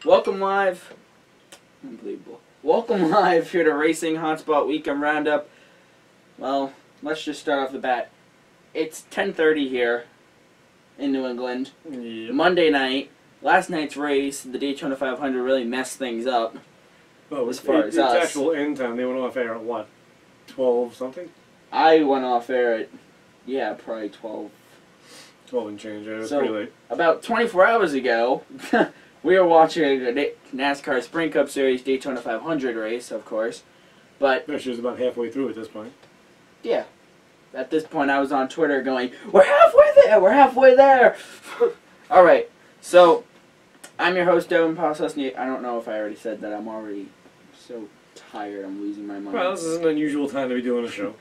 Welcome live. Unbelievable. Welcome live here to Racing Hotspot Weekend Roundup. Well, let's just start off the bat. It's 10:30 here in New England. Yep. Monday night. Last night's race, the Daytona 500, really messed things up. Oh, as far as it's us. actual end time. They went off air at what? 12 something? I went off air at, probably 12. 12 and change. It was So, pretty late. About 24 hours ago, we were watching a NASCAR Sprint Cup Series Daytona 500 race, of course. But, She was about halfway through at this point. yeah. At this point, I was on Twitter going, "We're halfway there! We're halfway there!" All right. So, I'm your host, Devin Poslusny. I don't know if I already said that. I'm already so tired. I'm losing my mind. Well, this is an unusual time to be doing a show.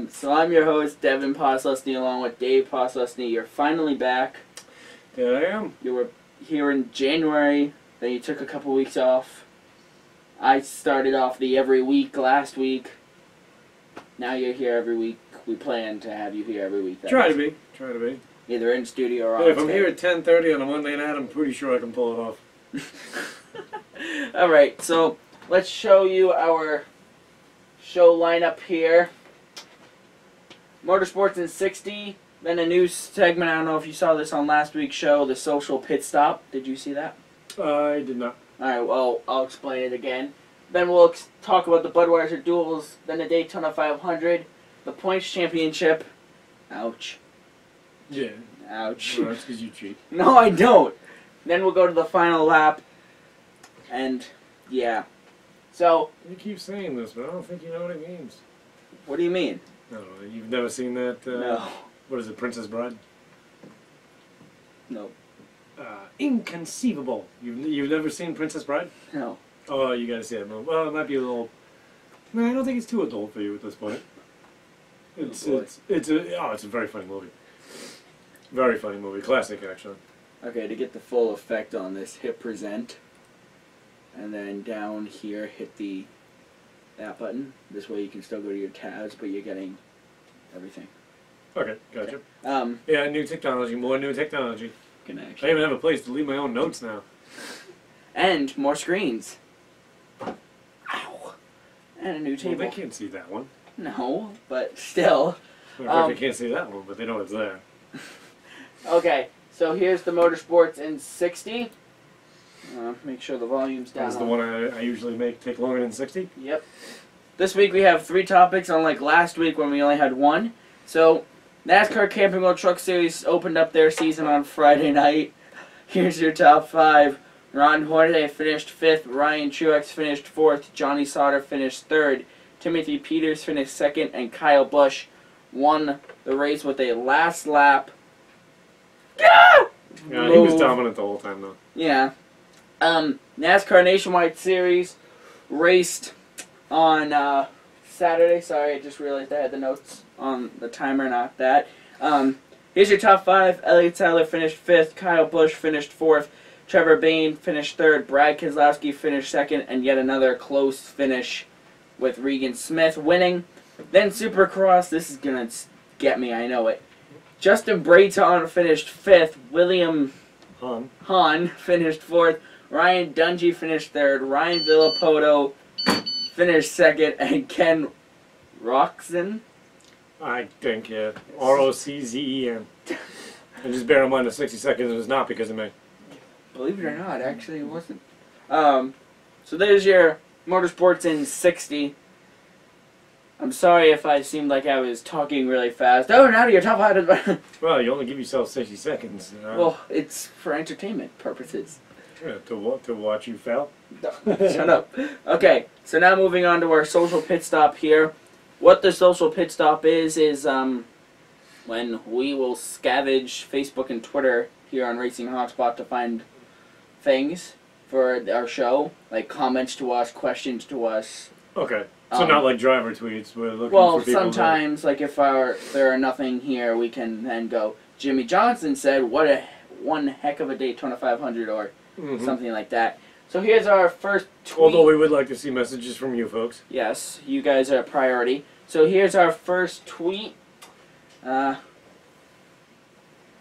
So I'm your host, Devin Poslusny, along with Dave Poslusny. You're finally back. Yeah, I am. You were here in January. Then you took a couple weeks off. I started off the every week last week. Now you're here every week. We plan to have you here every week. Try to be. Try to be. Either in studio or on Yeah, if I'm tape. here at 10:30 on a Monday night, I'm pretty sure I can pull it off. Alright, so let's show you our show lineup here. Motorsports in 60. Then a new segment. I don't know if you saw this on last week's show, the social pit stop. Did you see that? I did not. Alright, well, I'll explain it again. Then we'll talk about the Budweiser duels, then the Daytona 500, the Points Championship. Ouch. Yeah. Ouch. Well, that's because you cheat. No, I don't. Then we'll go to the final lap. And, yeah. So, You keep saying this, but I don't think you know what it means. what do you mean? No, you've never seen that, No. what is it, Princess Bride? No. Inconceivable. You've never seen Princess Bride? No. Oh, you gotta see that movie. Well, it might be a little... No, I don't think it's too adult for you at this point. It's boy. it's a very funny movie. Very funny movie. Classic, actually. Okay, to get the full effect on this, hit present. And then down here, hit that button. This way you can still go to your tabs, but you're getting everything. Okay, gotcha. Okay. Yeah, new technology. More new technology. Can I actually. even have a place to leave my own notes now. And more screens. Ow. And a new Well, table. they can't see that one. No, but still. They can't see that one, but they know it's there. Okay, so here's the Motorsports in 60. Make sure the volume's down. That's the one I usually make take longer than 60. Yep. This week we have 3 topics, unlike last week when we only had 1. So, NASCAR Camping World Truck Series opened up their season on Friday night. Here's your top 5. Ron Hornaday finished 5th. Ryan Truex finished 4th. Johnny Sauter finished 3rd. Timothy Peters finished 2nd. And Kyle Busch won the race with a last lap. Yeah, he was Move. dominant the whole time, though. Yeah. NASCAR Nationwide Series raced on Saturday. Sorry, I just realized I had the notes on the timer, not that. Here's your top 5. Elliott Sadler finished 5th. Kyle Busch finished 4th. Trevor Bayne finished 3rd. Brad Keselowski finished 2nd. And yet another close finish with Regan Smith winning. Then Supercross. This is going to get me, I know it. Justin Brayton finished 5th. William Hahn finished 4th. Ryan Dungey finished 3rd. Ryan Villapoto finished 2nd. And Ken Roczen. I think, yeah. Rocken. And just bear in mind the 60 seconds is not because of me. Believe it or not, actually it wasn't. So there's your Motorsports in 60. I'm sorry if I seemed like I was talking really fast. Oh, now to your top 5. Well, you only give yourself 60 seconds. Well, it's for entertainment purposes. Yeah, to watch you fail. Shut up. Okay, so now moving on to our social pit stop here. What the social pit stop is when we will scavenge Facebook and Twitter here on Racing Hotspot to find things for our show, like comments to us, questions to us. Okay, so not like driver tweets. We're looking Well, for people sometimes, like if there are nothing here, we can then go, Jimmy Johnson said, one heck of a Daytona 500, or something like that. So here's our first tweet. Although we would like to see messages from you folks. Yes, you guys are a priority. So here's our first tweet. There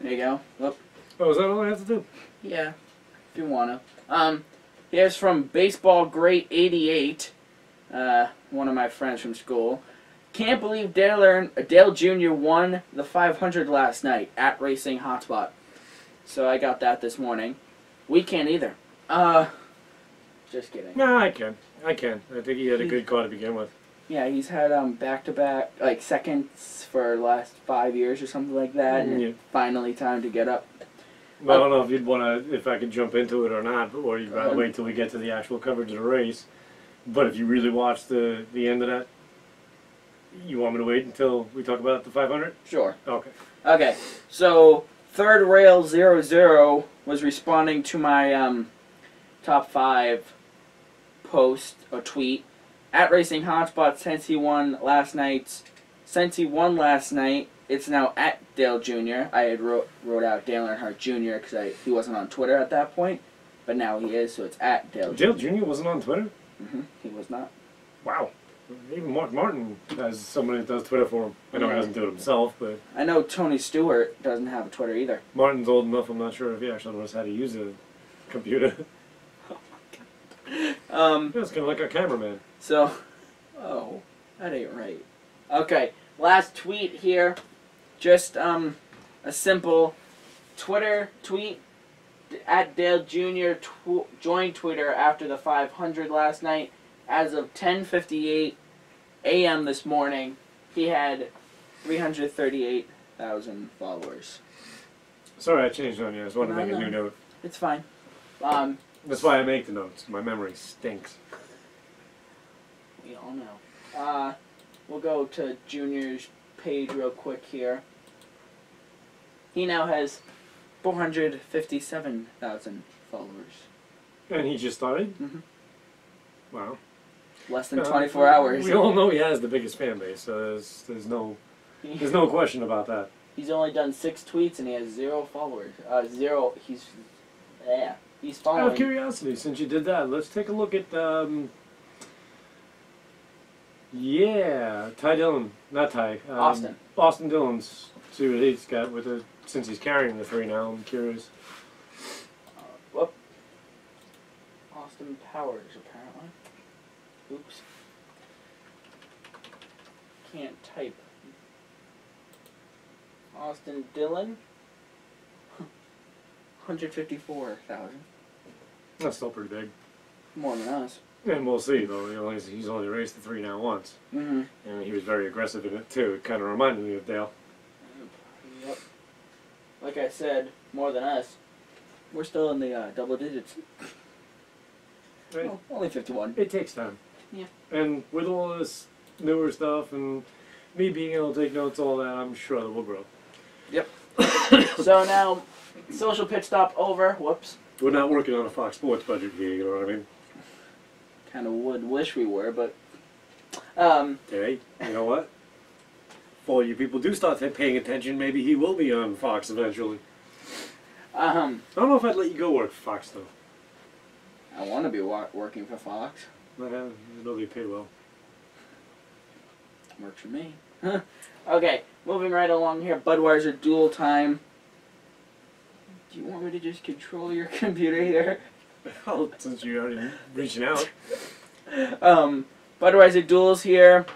you go. Whoop. Oh, is that all I have to do? Yeah, if you wanna. Here's from Baseball Great 88, one of my friends from school. Can't believe Dale Jr. won the 500 last night at Racing Hotspot. So I got that this morning. We can't either. Just kidding. No, I can. I think he had a good car to begin with. Yeah, he's had back-to-back, like, seconds for the last 5 years or something like that. And finally time to get up. Well, I don't know if you'd want to, if I could jump into it or not, or you'd rather wait till we get to the actual coverage of the race. But if you really watch the end of that, you want me to wait until we talk about the 500? Sure. Okay. Okay, so Third Rail 00 was responding to my top 5 post or tweet at Racing Hotspot since he won last night. It's now at Dale Jr. I had wrote out Dale Earnhardt Jr. because he wasn't on Twitter at that point, but now he is, so it's at Dale Jr. Dale Jr. wasn't on Twitter? He was not. Wow. Even Mark Martin has somebody that does Twitter for him. I know he doesn't do it himself, but... I know Tony Stewart doesn't have a Twitter either. Martin's old enough, I'm not sure if he actually knows how to use a computer. Oh my god. Yeah, it's kind of like our cameraman. So, that ain't right. Okay, last tweet here. Just a simple Twitter tweet. At Dale Jr. Joined Twitter after the 500 last night. As of 10:58 a.m. this morning, he had 338,000 followers. Sorry I changed on you. I just wanted to make a new note. It's fine. That's why I make the notes. My memory stinks. We all know. We'll go to Junior's page real quick here. He now has 457,000 followers. And he just started? Mm-hmm. Wow. Less than 24 hours. We all know he has the biggest fan base, so there's no question about that. He's only done 6 tweets and he has 0 followers. He's following. Out of curiosity, since you did that, let's take a look at Ty Dillon, not Ty. Austin Dillon's. See what he's got with it since he's carrying the 3 now. I'm curious. Whoop. Austin Powers, apparently. Oops. Can't type. Austin Dillon. 154,000. That's still pretty big. More than us. And we'll see, though. He's only raced the 3 now once. Mm-hmm. And he was very aggressive in it, too. It kind of reminded me of Dale. Yep. Like I said, more than us. We're still in the double digits. Right. Oh, only 51. It takes time. Yeah. And with all this newer stuff and me being able to take notes, all that, I'm sure that will grow. Yep. So now, social pit stop over. Whoops. We're not working on a Fox Sports budget here, you know what I mean? Kind of would wish we were, but... Hey, you know what? If all you people do start paying attention, maybe he will be on Fox eventually. I don't know if I'd let you go work for Fox, though. I want to be working for Fox. Nobody paid well. Works for me. Okay, moving right along here. Budweiser dual time. Do you want me to just control your computer here? Well, since you're already reaching out. Budweiser duels here.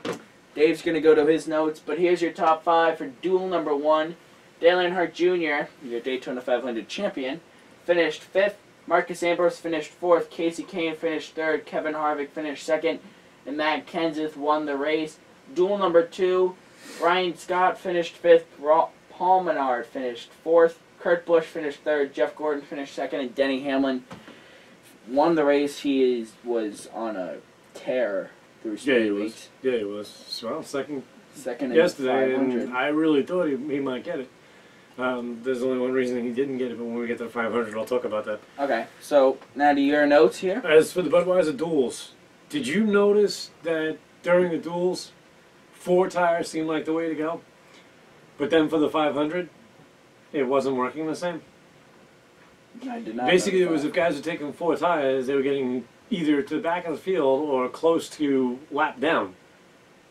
Dave's going to go to his notes, but here's your top 5 for duel number 1. Dale Earnhardt Jr., your Daytona 500 champion, finished 5th. Marcus Ambrose finished 4th. Casey Kane finished 3rd. Kevin Harvick finished 2nd. And Matt Kenseth won the race. Duel number 2, Ryan Scott finished 5th. Paul Menard finished 4th. Kurt Busch finished 3rd. Jeff Gordon finished 2nd. And Denny Hamlin won the race. He was on a tear through speed weeks. Yeah, he was. Well, second yesterday, and I really thought he might get it. There's only one reason he didn't get it, but when we get to the 500, I'll talk about that. Okay, so now to your notes here. As for the Budweiser duels, did you notice that during the duels, 4 tires seemed like the way to go? But then for the 500, it wasn't working the same? I did not. Basically, it was if guys were taking 4 tires, they were getting either to the back of the field or close to lap down,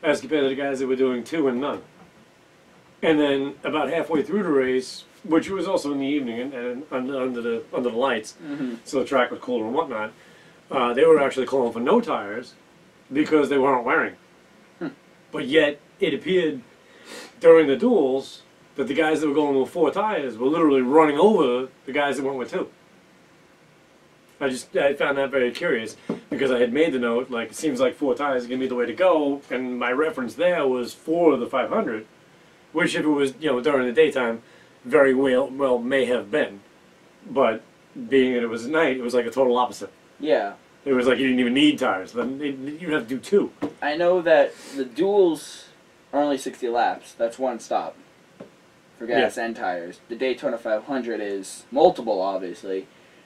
as compared to the guys that were doing 2 and none. And then about halfway through the race, which was also in the evening and under the lights, so the track was cooler and whatnot. they were actually calling for no tires because they weren't wearing. But yet, it appeared during the duels that the guys that were going with 4 tires were literally running over the guys that went with 2. I found that very curious because I had made the note, like, it seems like 4 tires is going to be the way to go, and my reference there was 4 of the 500, which if it was, during the daytime, very well may have been. But being that it was at night, it was like a total opposite. Yeah. It was like you didn't even need tires. Then you'd have to do 2. I know that the duels are only 60 laps. That's one stop for gas and tires. The Daytona 500 is multiple, obviously.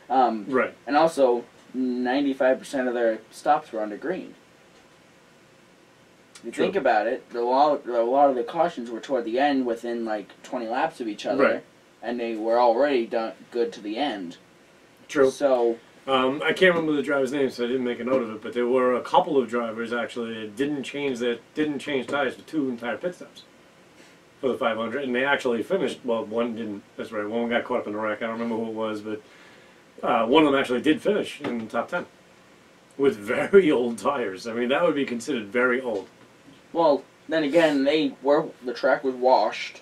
Right. And also, 95% of their stops were under green. If you think about it, a lot of the cautions were toward the end, within like 20 laps of each other, right. And they were already done good to the end. True. So. I can't remember the driver's name, so I didn't make a note of it. But there were a couple of drivers actually that didn't change tires for 2 entire pit stops for the 500, and they actually finished. Well, one didn't. That's right. One got caught up in the wreck. I don't remember who it was, but one of them actually did finish in the top 10 with very old tires. I mean, that would be considered very old. Well, then again, the track was washed.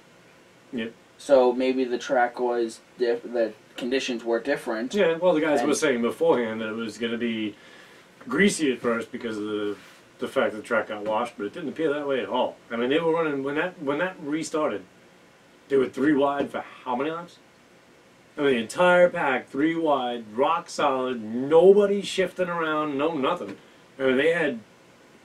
Yep. So maybe the track was the conditions were different. Yeah, well, the guys were saying beforehand that it was going to be greasy at first because of the fact that the track got washed, but it didn't appear that way at all. I mean, they were running when that restarted. They were 3 wide for how many laps? I mean, the entire pack 3 wide, rock solid, nobody shifting around, no nothing. I mean, they had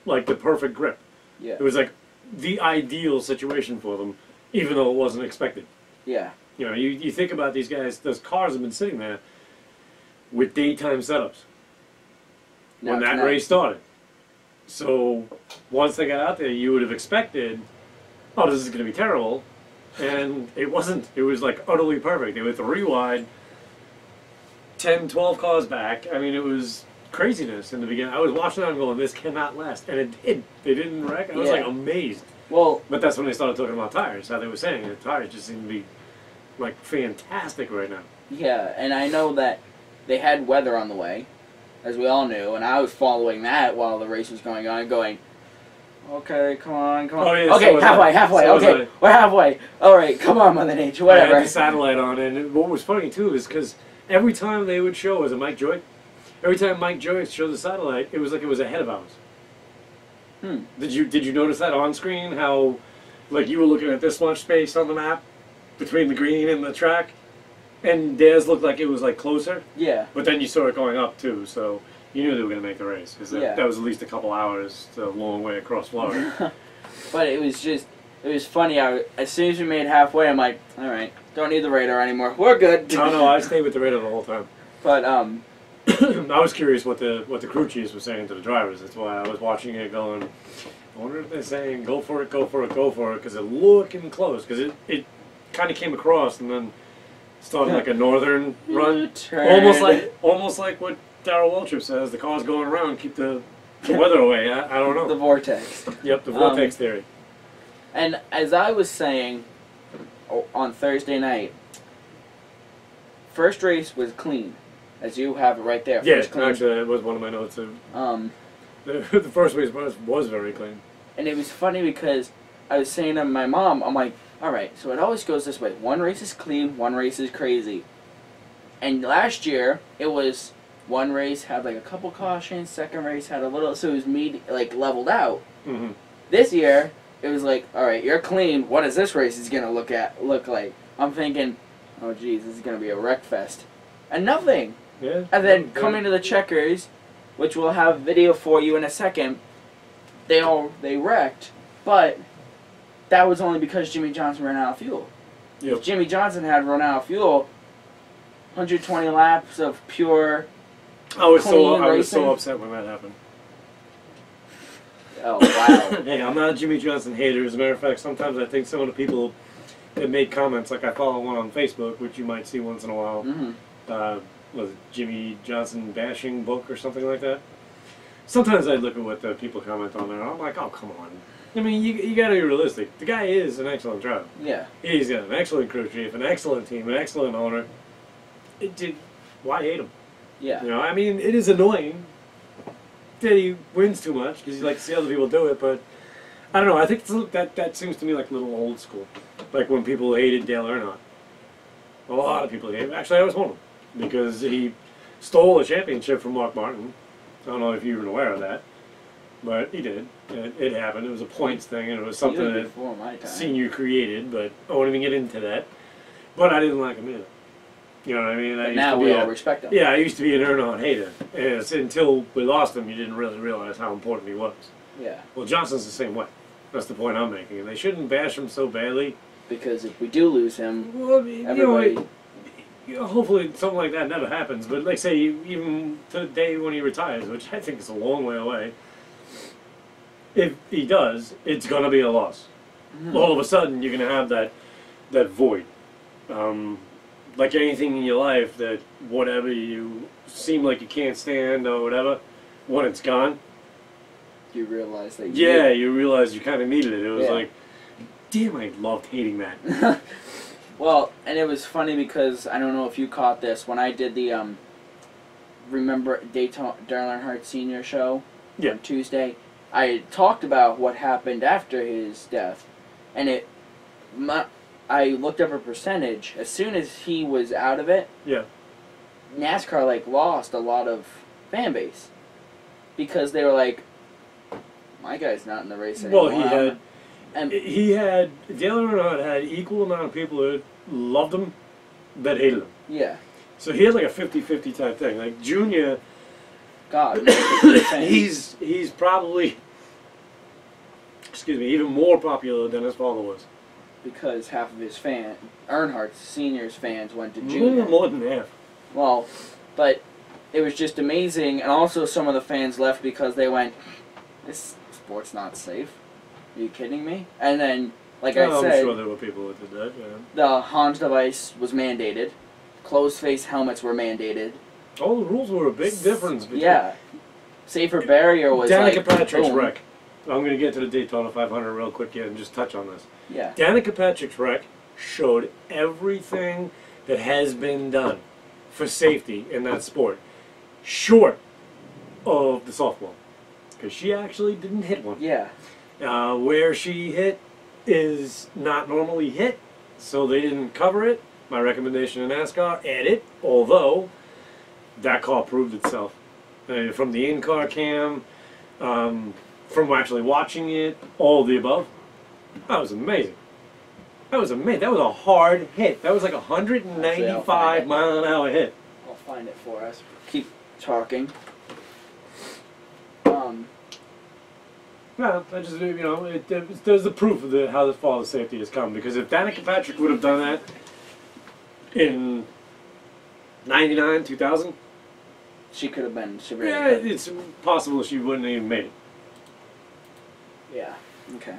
like the perfect grip. Yeah. It was like the ideal situation for them, even though it wasn't expected. Yeah. You think about these guys, those cars have been sitting there with daytime setups when that race started. So once they got out there, you would have expected, oh, this is going to be terrible. And it wasn't. It was like utterly perfect. They were 3 wide, 10, 12 cars back. I mean, it was craziness in the beginning. I was watching that and going, this cannot last. And it did. They didn't wreck. I was like amazed. Well, but that's when they started talking about tires. How they were saying the tires just seem to be like fantastic right now. Yeah, and I know that they had weather on the way, as we all knew, and I was following that while the race was going on, going, okay, come on. Oh, yeah, okay, so halfway, okay, we're halfway. All right, come on, Mother Nature, whatever. I had the satellite on, and what was funny too is because every time they would show, was it Mike Joy? Every time Mike Joy showed the satellite, it was like it was ahead of ours. Did you notice that on screen? How, like, you were looking at this much space on the map between the green and the track, and theirs looked like it was like closer. Yeah. But then you saw it going up too, so you knew they were going to make the race because that was at least a couple hours, a long way across Florida. But it was funny. As soon as we made halfway, I'm like, all right, don't need the radar anymore. We're good. No, I stayed with the radar the whole time. But I was curious what the crew chiefs were saying to the drivers. That's why I was watching it going, I wonder if they're saying go for it, go for it, go for it, because they're looking close. Because it kind of came across and then started like a northern run. Almost like what Darrell Waltrip says, the car's going around, keep the weather away. I don't know. The vortex. Yep, the vortex theory. And as I was saying on Thursday night, first race was clean. As you have it right there. Yeah, actually, that was one of my notes too. The first race was very clean. And it was funny because I was saying to my mom, I'm like, alright, so it always goes this way. One race is clean, one race is crazy. And last year, it was one race had like a couple cautions, second race had a little, so it was leveled out. Mm-hmm. This year, it was like, alright, you're clean, what is this race is going to look like? I'm thinking, oh geez, this is going to be a wreck fest. And nothing. Yeah. And then coming to the checkers, which we'll have video for you in a second, they wrecked, but that was only because Jimmy Johnson ran out of fuel. Yep. If Jimmy Johnson had run out of fuel, 120 laps of pure I was so upset when that happened. Oh, wow. Hey, I'm not a Jimmy Johnson hater. As a matter of fact, sometimes I think some of the people that made comments, like I follow one on Facebook, which you might see once in a while, was it Jimmy Johnson bashing book or something like that? Sometimes I look at what the people comment on there, and I'm like, oh, come on. I mean, you got to be realistic. The guy is an excellent driver. Yeah. He's got an excellent crew chief, an excellent team, an excellent owner. Why hate him? Yeah. You know, I mean, it is annoying that he wins too much because he likes to see other people do it, but I don't know. I think that seems to me like a little old school. Like when people hated Dale Earnhardt. A lot of people hated him. Actually, I was one of them because he stole a championship from Mark Martin. I don't know if you're even aware of that, but he did. It happened. It was a points thing, and it was something that Senior created, but I won't even get into that. But I didn't like him either. You know what I mean? But now we all respect him. Yeah, I used to be an Earnhardt hater. And it's until we lost him, you didn't really realize how important he was. Yeah. Well, Johnson's the same way. That's the point I'm making. And they shouldn't bash him so badly. Because if we do lose him, well, everybody... hopefully something like that never happens. But like say, even to the day when he retires, which I think is a long way away, if he does, it's going to be a loss. Mm-hmm. All of a sudden, you're going to have that void. Like anything in your life, that whatever you seem like you can't stand or whatever, when it's gone, you realize that you realize you kind of needed it. It was like, damn, I loved hating that. Well, and it was funny because I don't know if you caught this when I did the remember Dale Earnhardt Senior show on Tuesday. I talked about what happened after his death, and I looked up a percentage. As soon as he was out of it, NASCAR lost a lot of fan base because they were like, my guy's not in the race anymore. Well, Dale Earnhardt had equal amount of people that loved him that hated him. Yeah. So he had like a 50-50 type thing. Like Junior, God, he's probably, even more popular than his father was. Because half of his Earnhardt Senior's fans went to Junior. More than half. Well, but it was just amazing, and also some of the fans left because they went, this sport's not safe. Are you kidding me? And then, I said, I'm sure there were people that did that, the Hans device was mandated. Closed-face helmets were mandated. All the rules were a big difference. Safer barrier was Danica Patrick's wreck. I'm going to get to the Daytona 500 real quick here and just touch on this. Yeah. Danica Patrick's wreck showed everything that has been done for safety in that sport, short of the softball. Because she actually didn't hit one. Yeah. Where she hit is not normally hit, so they didn't cover it. My recommendation to NASCAR, add it, although that car proved itself. From the in-car cam, from actually watching it, all of the above. That was amazing. That was amazing. That was a hard hit. That was like a 195 mile an hour hit. I'll find it for us. Keep talking. No, I just, there's the proof of how far the safety has come. Because if Danica Patrick would have done that in 99, 2000, she could have been severely hurt. It's possible she wouldn't have even made it. Yeah. Okay.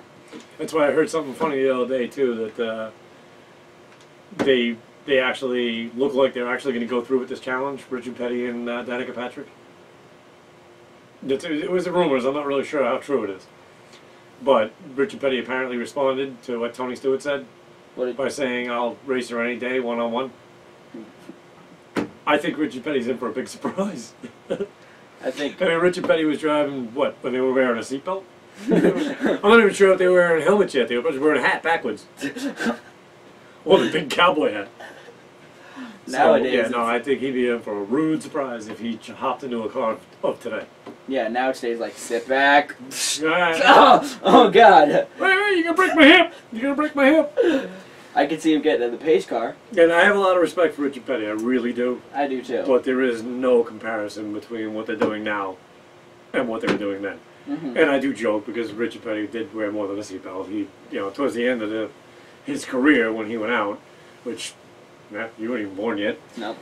That's why I heard something funny the other day too, that they actually look like they're actually going to go through with this challenge, Richard Petty and Danica Patrick. It was the rumors. I'm not really sure how true it is, but Richard Petty apparently responded to what Tony Stewart said by saying, "I'll race her any day, one-on-one." I think Richard Petty's in for a big surprise. I mean, Richard Petty was driving when they were wearing a seatbelt. I'm not even sure if they were wearing helmets yet. They were probably wearing a hat backwards. Or the big cowboy hat. Nowadays, I think he'd be in for a rude surprise if he hopped into a car of today. Yeah, nowadays, sit back. Right. Oh, God. Wait, you're going to break my hip. You're going to break my hip. I could see him getting in the pace car. And I have a lot of respect for Richard Petty. I really do. I do, too. But there is no comparison between what they're doing now and what they were doing then. Mm-hmm. And I do joke because Richard Petty did wear more than a seatbelt. He, towards the end of his career when he went out, which, you weren't even born yet. No.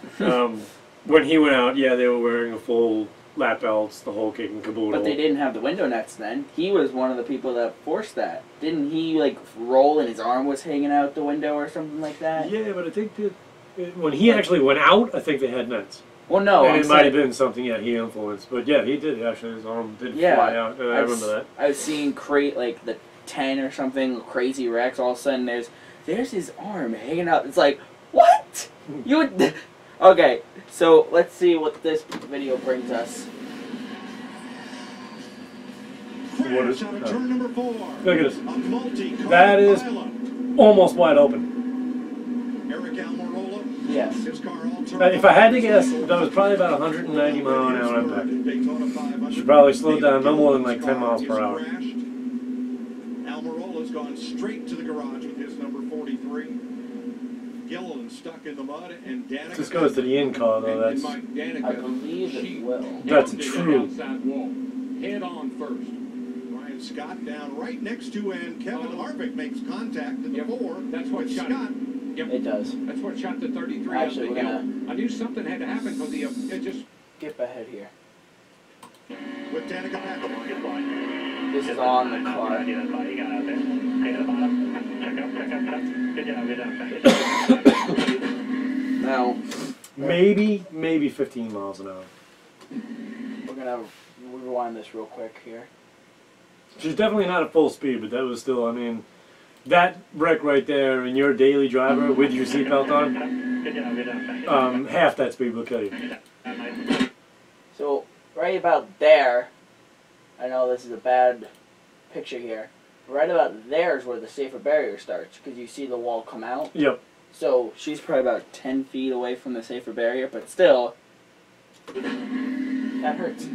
When he went out, they were wearing a full lap belts, the whole kit and caboodle. But they didn't have the window nets then. He was one of the people that forced that. Didn't he, roll and his arm was hanging out the window or something like that? Yeah, but I think that when he actually went out, I think they had nets. Well, no. And it might have been something he influenced. But he did actually. His arm did fly out. And I remember that. I was seeing the 10 or something, crazy wrecks. All of a sudden, there's his arm hanging out. It's like, what? You would... Okay, so let's see what this video brings us. What is? Out of turn number 4. Look at this. A multi-car That is pileup. almost wide open. Eric Almirola. Yes. His car all turned If I had to up. guess, that was probably about 190 mile an hour impact. Daytona 500. Should probably slow down no more than like 10 miles per hour. Almirola's gone straight to the garage with his number 43. Gilliland stuck in the mud, and Danica. This goes to the in car though. That's I believe it will. that's true. Head on first. Ryan Scott down right next to, and Kevin Harvick makes contact in the 4. That's what with shot Scott. Yep. It does. That's what shot the 33 Actually, up the we're hill. gonna I knew something had to happen because it just. skip ahead here. With Danica Patrick. This is on the car. Now, Maybe 15 miles an hour. we're gonna rewind this real quick here. She's definitely not at full speed, but that was still, I mean, that wreck right there and your daily driver with your seatbelt on, half that speed will kill you. So, right about there, I know this is a bad picture here. Right about there is where the safer barrier starts, because you see the wall come out. Yep. So, she's probably about 10 feet away from the safer barrier, but still, that hurts.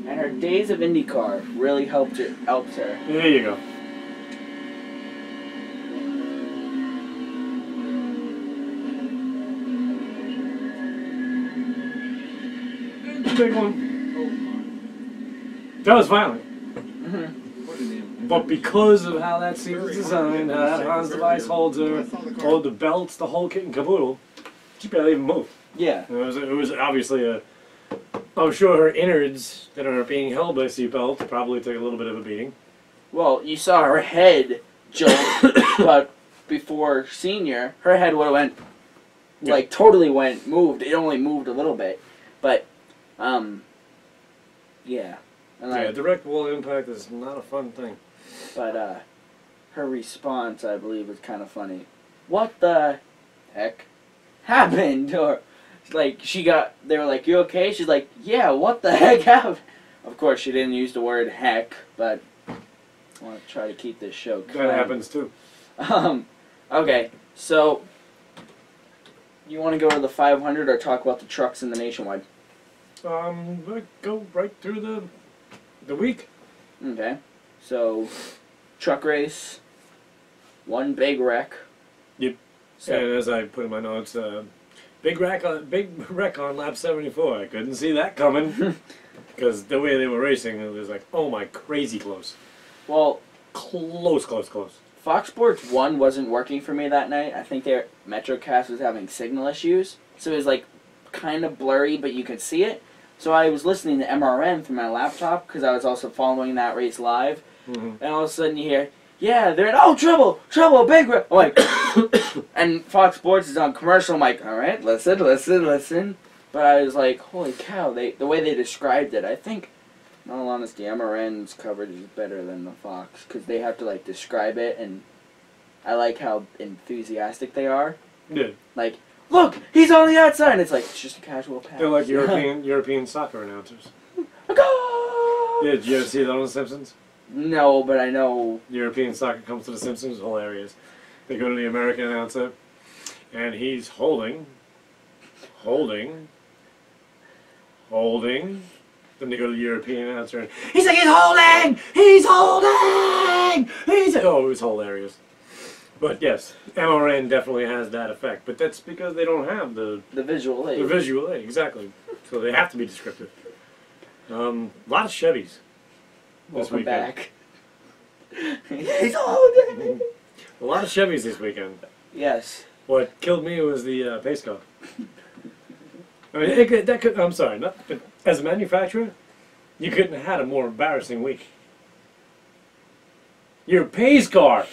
And her days of IndyCar really helps her. There you go. Big one. That was violent. But because of how that seat was designed, how that Hans device holds her, all the belts, the whole kit and caboodle, she barely even moved. Yeah. It was obviously a. I'm sure her innards that are being held by seatbelts probably took a little bit of a beating. Well, you saw her head jolt, but before senior, her head would have went, like, totally moved. It only moved a little bit. But, yeah. And Yeah, direct wall impact is not a fun thing. But, her response, I believe, was kind of funny. What the heck happened? Or, like, they were like, you okay? She's like, yeah, what the heck happened? Of course, she didn't use the word heck, but I want to try to keep this show clean. That happens too. Okay, so, you want to go to the 500 or talk about the trucks in the Nationwide? We'll go right through the week. Okay, so, truck race, one big wreck. Yep. So, And as I put in my notes, big wreck on lap 74. I couldn't see that coming because the way they were racing, it was like, oh my, crazy close. well, Close. Fox Sports 1 wasn't working for me that night. I think their Metrocast was having signal issues. So it was like kind of blurry, but you could see it. So I was listening to MRN through my laptop because I was also following that race live. Mm-hmm. And all of a sudden you hear, yeah, they're in, oh, trouble, big wreck. I'm like, and Fox Sports is on commercial. I'm like, all right, listen. But I was like, holy cow, the way they described it, I think, in all honesty, MRN's coverage is better than the Fox because they have to like describe it, and I like how enthusiastic they are. Yeah. Like, look, he's on the outside. And it's like it's just a casual pass. They're like European soccer announcers. Go! Yeah, did you ever see that on The Simpsons? No, but I know. European soccer comes to The Simpsons, hilarious. They go to the American announcer, and he's holding. Then they go to the European announcer, and he's like, he's holding! Oh, it was hilarious. But yes, MRN definitely has that effect. But that's because they don't have the visual aid. The visual aid, exactly. So they have to be descriptive. A lot of Chevys. Welcome back. He's holding! A lot of Chevys this weekend. Yes. What killed me was the pace car. I mean, I'm sorry, but as a manufacturer, you couldn't have had a more embarrassing week. Your pace car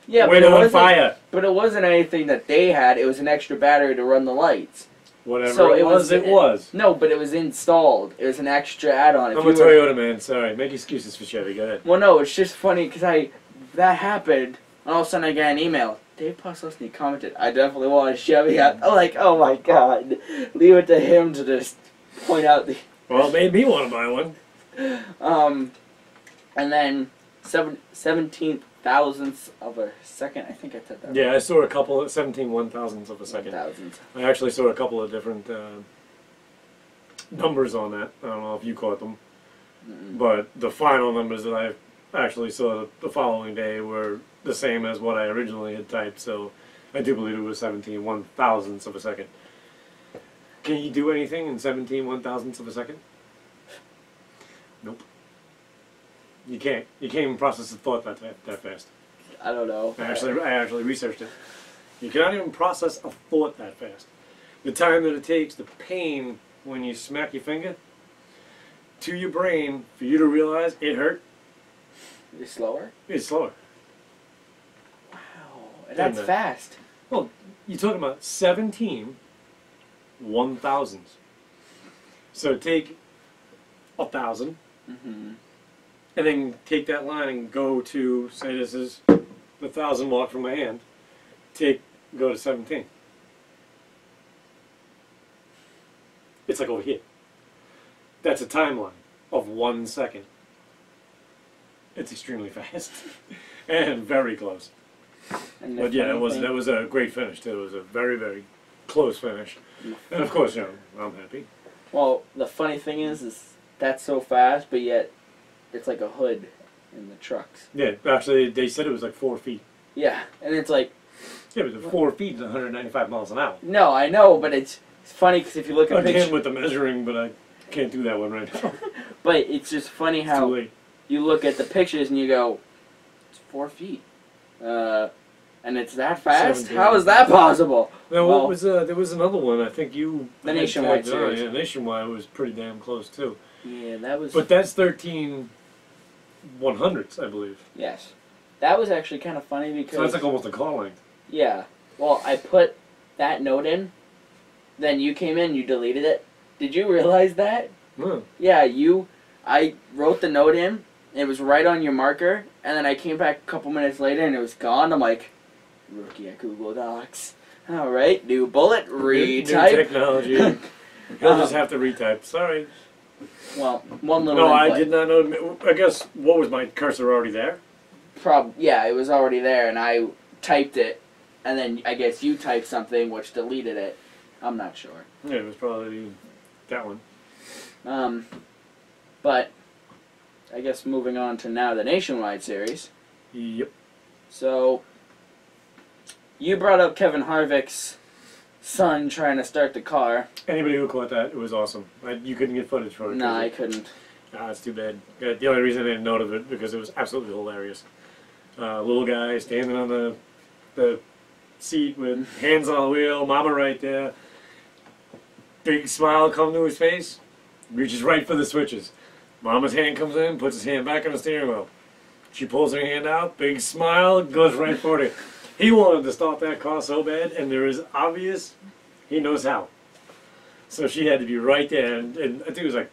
Yeah, went on fire. But it wasn't anything that they had. It was an extra battery to run the lights. Whatever So it was. No, but it was installed. It was an extra add-on. I'm a Toyota man, sorry. Make excuses for Chevy, go ahead. Well, no, it's just funny because that happened, and all of a sudden I got an email. Dave Poslusny commented, I definitely want a Chevy. I'm like, oh my god. Leave it to him to just point out the... Well, it made me want to buy one. And then 17 thousandths of a second. I think I said that. Yeah, I saw a couple of 17 one-thousandths of a second. Thousandths. I actually saw a couple of different numbers on that. I don't know if you caught them. But the final numbers that I actually saw the following day were the same as what I originally had typed, so I do believe it was 17 one-thousandths of a second. Can you do anything in 17 one-thousandths of a second? Nope. You can't. You can't even process a thought that fast. I don't know. I actually researched it. You cannot even process a thought that fast. The time that it takes, the pain when you smack your finger to your brain for you to realize it hurt, It's slower? is slower. Wow. That's Isn't it? fast. Well, you're talking about 17 one-thousandths. So take 1,000, and then take that line and go to, say this is the 1,000 mark from my hand, go to 17. It's like over here. That's a timeline of 1 second. It's extremely fast and very close. And But yeah, that was a great finish too. It was a very, very close finish. And of course, I'm happy. Well, the funny thing is that's so fast, but yet it's like a hood in the trucks. Yeah, actually, they said it was like 4 feet. Yeah, and it's like... Yeah, but the 4 feet is 195 miles an hour. No, I know, but it's funny because if you look at I pictures... can with the measuring, but I can't do that one right now. But it's just funny It's how too late. you look at the pictures and you go, it's 4 feet. And it's that fast? 17. How is that possible? Now, Well, what was there was another one. I think you The had Nationwide tagged on. series. Yeah, Nationwide was pretty damn close too. Yeah, that was... But that's 13 100ths, I believe. Yes. That was actually kind of funny because... So that's like almost a car length. Yeah. Well, I put that note in, then you came in, you deleted it. Did you realize that? No. Yeah, I wrote the note in, it was right on your marker, and then I came back a couple minutes later and it was gone. I'm like, rookie at Google Docs. Alright, new bullet, retype. New technology. You'll just have to retype. Sorry. Well, one little No, input. I did not know. I guess, what was my cursor already there? Yeah, it was already there, and I typed it, and then I guess you typed something which deleted it. I'm not sure. Yeah, it was probably that one. But I guess moving on to now the Nationwide series. Yep. So you brought up Kevin Harvick's son trying to start the car. Anybody who caught that, it was awesome. You couldn't get footage for it. No, I couldn't. Ah, it's too bad. The only reason I didn't note of it because it was absolutely hilarious. Little guy standing on the seat with hands on the wheel, mama right there. Big smile come to his face. Reaches right for the switches. Mama's hand comes in, puts his hand back on the steering wheel. She pulls her hand out, big smile, goes right for it. He wanted to start that car so bad, and there is obvious he knows how. So she had to be right there, and I think it was like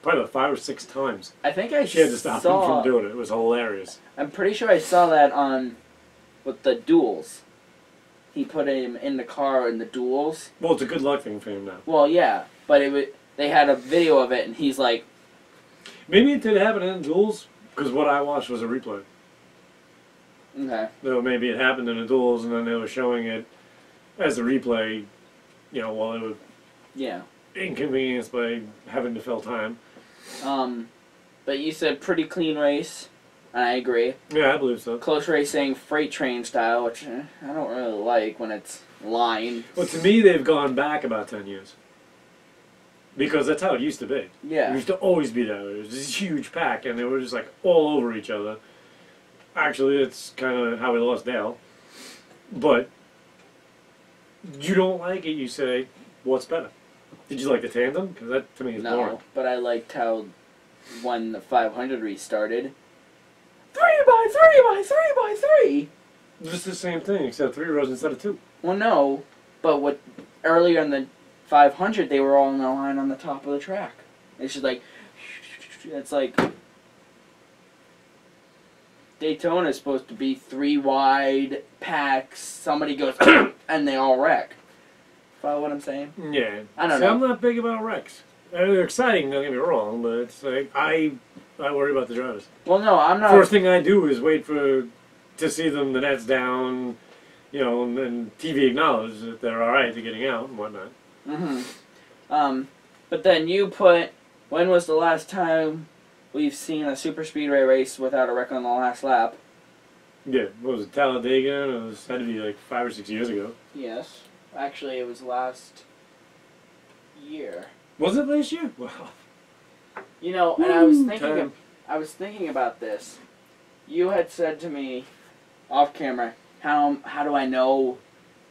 probably 5 or 6 times. I think I She had to stop him from doing it. It was hilarious. I'm pretty sure I saw that on with the duels. He put him in the car in the duels. Well, it's a good luck thing for him now. Well, yeah, but they had a video of it, and he's like, Maybe it did happen in duels, because what I watched was a replay. okay. So maybe it happened in the duels, and then they were showing it as a replay, while it was Yeah. inconvenienced by having to fill time. But you said pretty clean race, and I agree. Yeah, I believe so. Close racing, freight train style, which I don't really like when it's line. Well, to me, they've gone back about 10 years. Because that's how it used to be. It Yeah. used to always be that way. It was this huge pack, and they were just like all over each other. Actually, it's kind of how we lost Dale. But you don't like it, you say, what's better? Did you like the tandem? Because that, to me, is boring. No, but I liked how when the 500 restarted, 3x3x3x3. Just the same thing, except 3 rows instead of 2. Well, no, but earlier in the 500, they were all in a line on the top of the track. It's just like, it's like, Daytona is supposed to be 3 wide packs, somebody goes, and they all wreck. Follow what I'm saying? Yeah. I don't See, know. I'm not big about wrecks. They're exciting, don't get me wrong, but it's like I worry about the drivers. Well, no, I'm not. First thing I do is wait to see them, the net's down, you know, and then TV acknowledge that they're all right, they're getting out and whatnot. But then you put, when was the last time we've seen a super speedway race without a wreck on the last lap? Yeah, what was it, Talladega? It was had to be like 5 or 6 years ago. Yes. Actually, it was last year. Was it last year? Wow. You know, and I was thinking about this. You had said to me off camera, how do I know,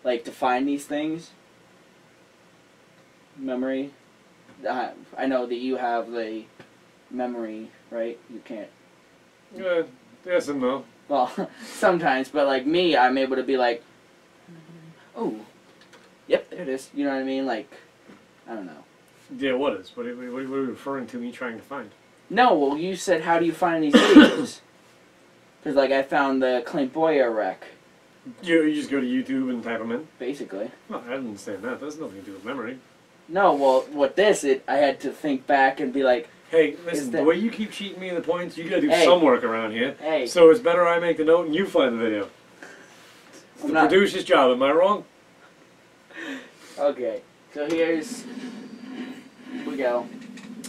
like, to find these things? Memory. I know that you have the memory, right? You can't. Yes and no. Well, sometimes, but like me, I'm able to be like, oh, yep, there it is. You know what I mean? Like, I don't know. Yeah, what is? What are you referring to me trying to find? No, well, you said, how do you find these videos? Because, like, I found the Clint Boyer wreck. You just go to YouTube and type them in? Basically. Well, I understand that. That's nothing to do with memory. No, well, with this, I had to think back and be like, hey, listen, the way you keep cheating me in the points, you gotta do Hey. some work around here. Hey. So it's better I make the note and you find the video. It's the producer's job, am I wrong? Okay, so here we go.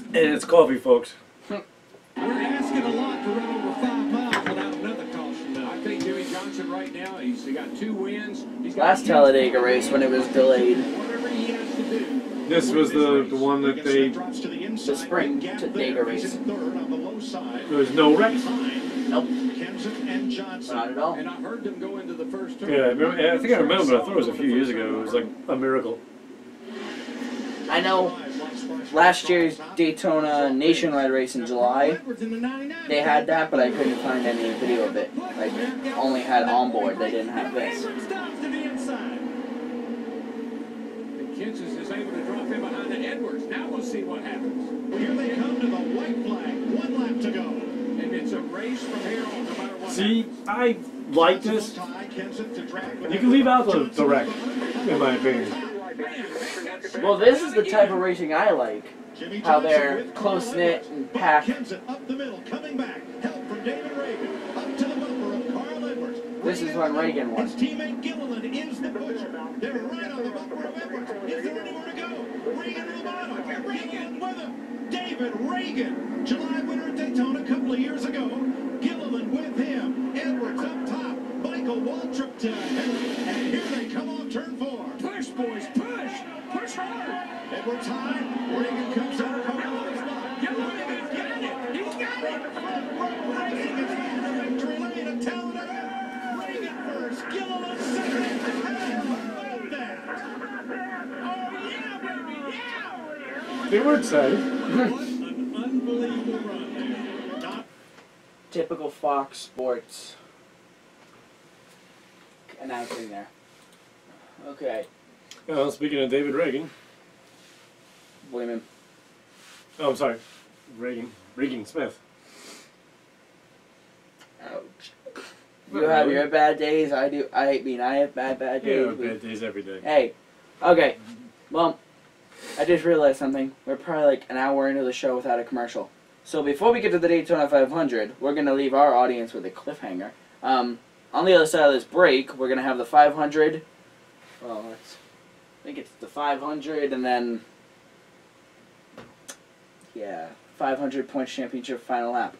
And it's coffee, folks. We're asking a lot to run over 5 miles without another caution. I think Jimmy Johnson right now, he's got 2 wins. He's got Last Talladega race when it was delayed. whatever he has to do. This was the one that they... The spring Talladega race. There was no wreck. Nope. Not Not at all. And I heard them go into the first turn. Yeah, I think I remember. I thought it was a few years ago. It was like a miracle. I know last year's Daytona Nationwide race in July, they had that, but I couldn't find any video of it. Like, only had onboard, they didn't have this. Kansas is able to drop in behind the Edwards. Now we'll see what happens. Here they come to the white flag. 1 lap to go. And it's a race from here on, no matter what. See, I like this. You can leave out the wreck, in my opinion. Well, this is the type of racing I like. How they're close-knit and packed. Up the middle, coming back. Help from David Reagan. Up to the bumper of Carl Edwards. This is when Reagan won. His teammate Gilliland is the pusher. They're right on the bumper of Edwards. Is there anywhere to go? Reagan to the bottom. Gilliland with him. David Reagan, July winner at Daytona a couple of years ago. Gilliland with him. Edwards up top. Michael Waltrip to help. And here they come on turn 4. Push, boys, push! Push hard! Edwards high. Reagan comes out. Carl is blocked. Gilliland has got it! He's got it! Racing is in the victory lane at Talladega. Reagan first. Gilliland second. How about that? Oh, yeah, baby, yeah! They were excited. What an unbelievable run there. Typical Fox Sports announcing there. Okay. Well, speaking of David Reagan. Women. Oh, I'm sorry. Reagan Smith. Ouch. You have your bad days. I do. I mean, I have bad days. Yeah, bad days every day. Hey. Okay. Well, I just realized something. We're probably like an hour into the show without a commercial. So before we get to the Daytona 500, we're going to leave our audience with a cliffhanger. On the other side of this break, we're going to have the 500. Well, I think it's the 500 and then, yeah, 500 points championship final lap.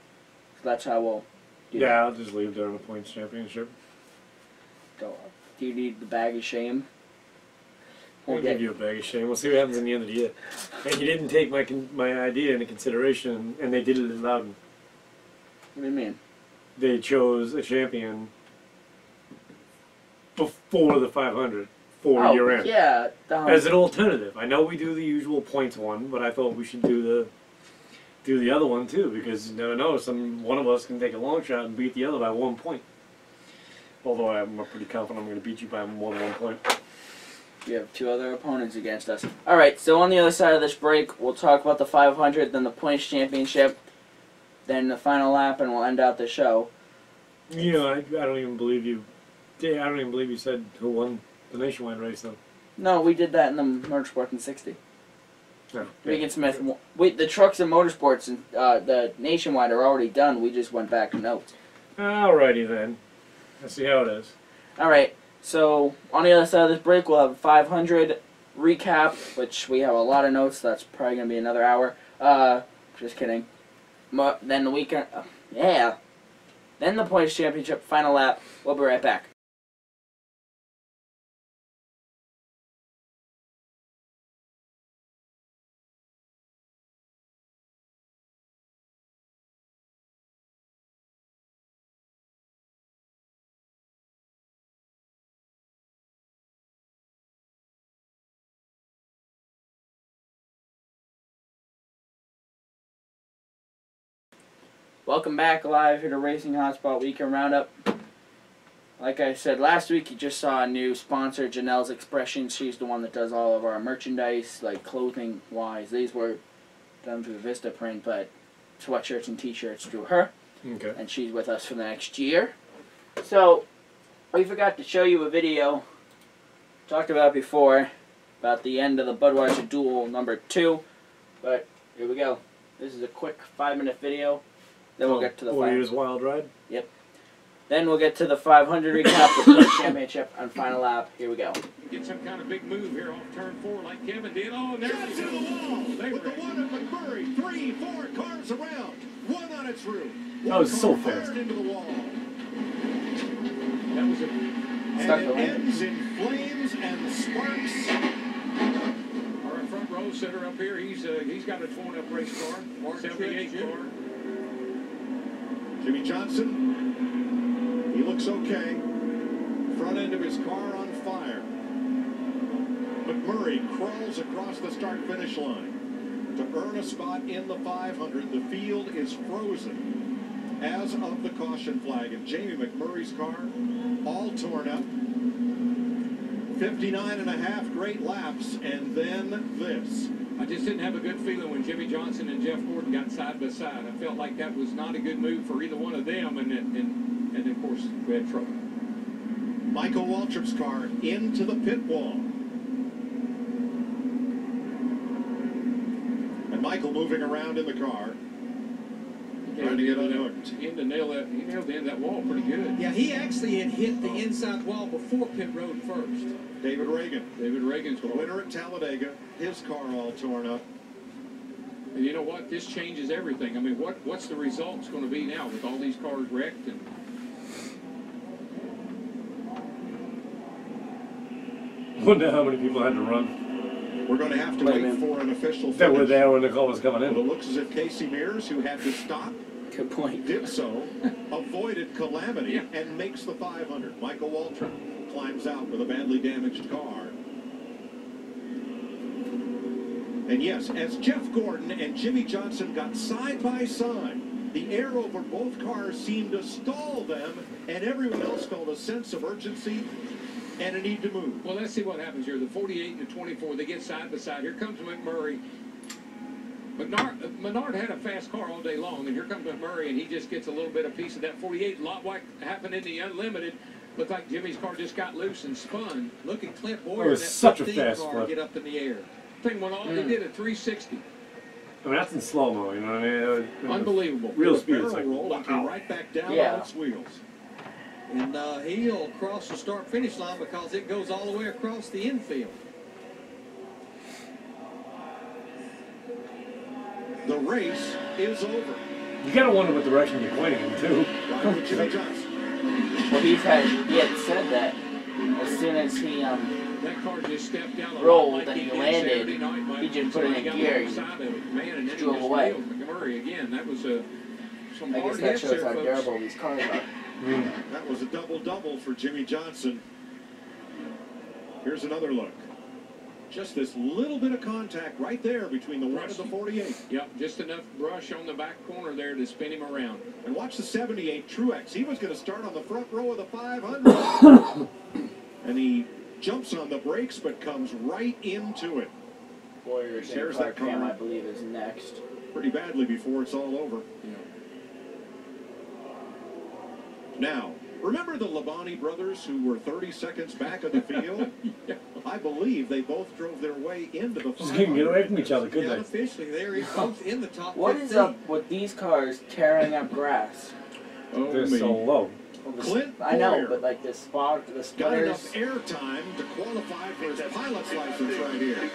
So that's how we'll do that. Yeah, I'll just leave during the points championship. Do you need the bag of shame? I'll give you a bag of shame. We'll see what happens in the end of the year. And you didn't take my idea into consideration, and they did it in Loudon. What do you mean? They chose a champion before the 500 for year end. Yeah. As an alternative. I know we do the usual points one, but I thought we should do the other one too, because you never know, one of us can take a long shot and beat the other by 1 point. Although I'm pretty confident I'm going to beat you by more than 1 point. We have 2 other opponents against us. Alright, so on the other side of this break, we'll talk about the 500, then the points championship, then the final lap, and we'll end out the show. You know, I don't even believe you. Yeah, I don't even believe you said who won the nationwide race though. No, we did that in the Motorsport in 60. No. Regan Smith. Wait, the trucks and motorsports and the nationwide are already done. We just went back to notes. Alrighty then. Let's see how it is. All right. So on the other side of this break, we'll have a 500 recap, which we have a lot of notes. So that's probably gonna be another hour. Just kidding. Then the weekend. Yeah. Then the points championship final lap. We'll be right back. Welcome back live here to Racing Hotspot Weekend Roundup. Like I said last week, you just saw a new sponsor, Janelle's Expression. She's the one that does all of our merchandise, like clothing-wise. These were done through Vistaprint, but sweatshirts and t-shirts through her. Okay. And she's with us for the next year. So, we forgot to show you a video, talked about before, about the end of the Budweiser Duel number 2. But, here we go. This is a quick 5-minute video. Then we'll get to the 4 years wild ride. Yep. Then we'll get to the 500 recap, the points championship, and final lap. Here we go. Get some kind of big move here off turn 4 like Kevin did. Oh, and there Shots to the wall with the one at McMurray. 3, 4 cars around. One on its roof. That was so fast. Into the wall. That was a... And it ends in flames and sparks. Our front row setter up here, he's got a torn up race car, 78 car. Jimmy Johnson, he looks okay. Front end of his car on fire. McMurray crawls across the start-finish line to earn a spot in the 500. The field is frozen as of the caution flag. And Jamie McMurray's car all torn up. 59.5 great laps, and then this. I just didn't have a good feeling when Jimmy Johnson and Jeff Gordon got side by side. I felt like that was not a good move for either one of them, and of course we had trouble. Michael Waltrip's car into the pit wall. And Michael moving around in the car, trying to get unhooked. He nailed the end of that wall pretty good. Yeah, he actually had hit the inside wall before pit road first. David Reagan. David Reagan's The winner at Talladega, his car all torn up. And you know what? This changes everything. I mean, what's the results going to be now with all these cars wrecked? And Wonder how many people had to run. We're going to have to wait for an official That were finish. there when the call was coming But it in. looks as if Casey Mears, who had to stop, Good point. did so, avoided calamity, Yeah. and makes the 500. Michael Waltrip climbs out with a badly damaged car. And yes, as Jeff Gordon and Jimmy Johnson got side by side, the air over both cars seemed to stall them, and everyone else felt a sense of urgency and a need to move. well, let's see what happens here. The 48 and the 24, they get side by side. Here comes McMurray. Menard had a fast car all day long, and here comes McMurray, and he just gets a little bit of piece of that 48. A lot like happened in the Unlimited. Looked like Jimmy's car just got loose and spun. Look at Clint It Boyer, was that such a 15 fast car flip. get up in the air. Thing went off. They did a 360. I mean, that's in slow-mo, you know what I mean? It was Unbelievable. Real The speed. It's barrel like, roll and came wow. right back down Yeah. on its wheels. And he'll cross the start-finish line because it goes all the way across the infield. The race is over. You gotta wonder what direction you're pointing in, too. Ride with Jimmy Johnson. Well, he had said that as soon as he That car just stepped down a lot rolled like and he did landed, Saturday night, Mike. he just put it in Somebody got gear, alongside of it, man, and then he drove just away. nailed McMurray again. That was some I guess hard that hits shows there, how folks. durable these cars are. That was a double-double for Jimmy Johnson. Here's another look. Just this little bit of contact right there between the 1 and the 48. Yep, just enough brush on the back corner there to spin him around. And watch the 78 Truex. He was going to start on the front row of the 500. And he jumps on the brakes but comes right into it. Warriors and There's Clark that car. Cam, I believe, is next. Pretty badly before it's all over. Now, Remember the Labonte brothers who were 30 seconds back of the field? Yeah. I believe they both drove their way into the Just couldn't get away from each other, couldn't Yeah, they? officially, they're both in the top 15. What is up with these cars tearing up grass? Oh, They're me. so low. Clint I know, Boyer but like the spot, the got splitters. enough air time to qualify for his pilot's license right here.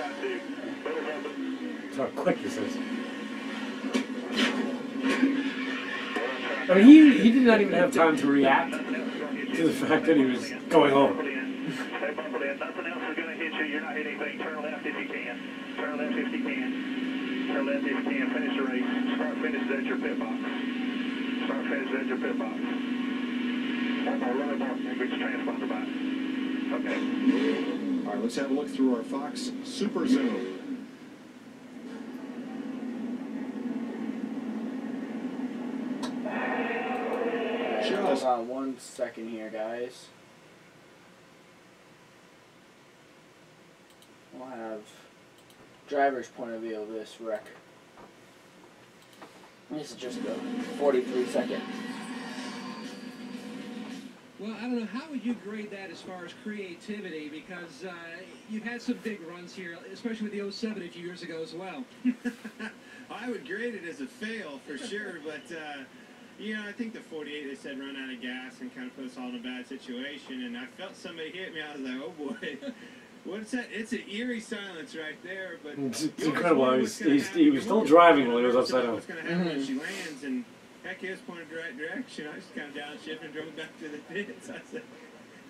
That's how quick this is. I mean, he did not even have time to react to the fact that he was going over. Stay buckled in. Nothing else is going to hit you. You're not hitting anything. Turn left if you can. Turn left if you can. Turn left if you can. Finish the race. Start finish at your pit box. Start finish at your pit box. One more run more. Reach transponder box. Okay. All right, let's have a look through our Fox Super Zoom. Hold on 1 second here, guys. We'll have driver's point of view of this wreck. This is just a 43-second. Well, I don't know, how would you grade that as far as creativity? Because you've had some big runs here, especially with the 07 a few years ago as well. I would grade it as a fail for sure, but you know, I think the 48 they said run out of gas and kind of put us all in a bad situation, and I felt somebody hit me. I was like, oh boy, what's that? It's an eerie silence right there. But It's incredible. He was still driving when he was upside down. What's going to happen when she lands? And heck, he was pointed the right direction. I just kind of downshifted and drove back to the pits. I said,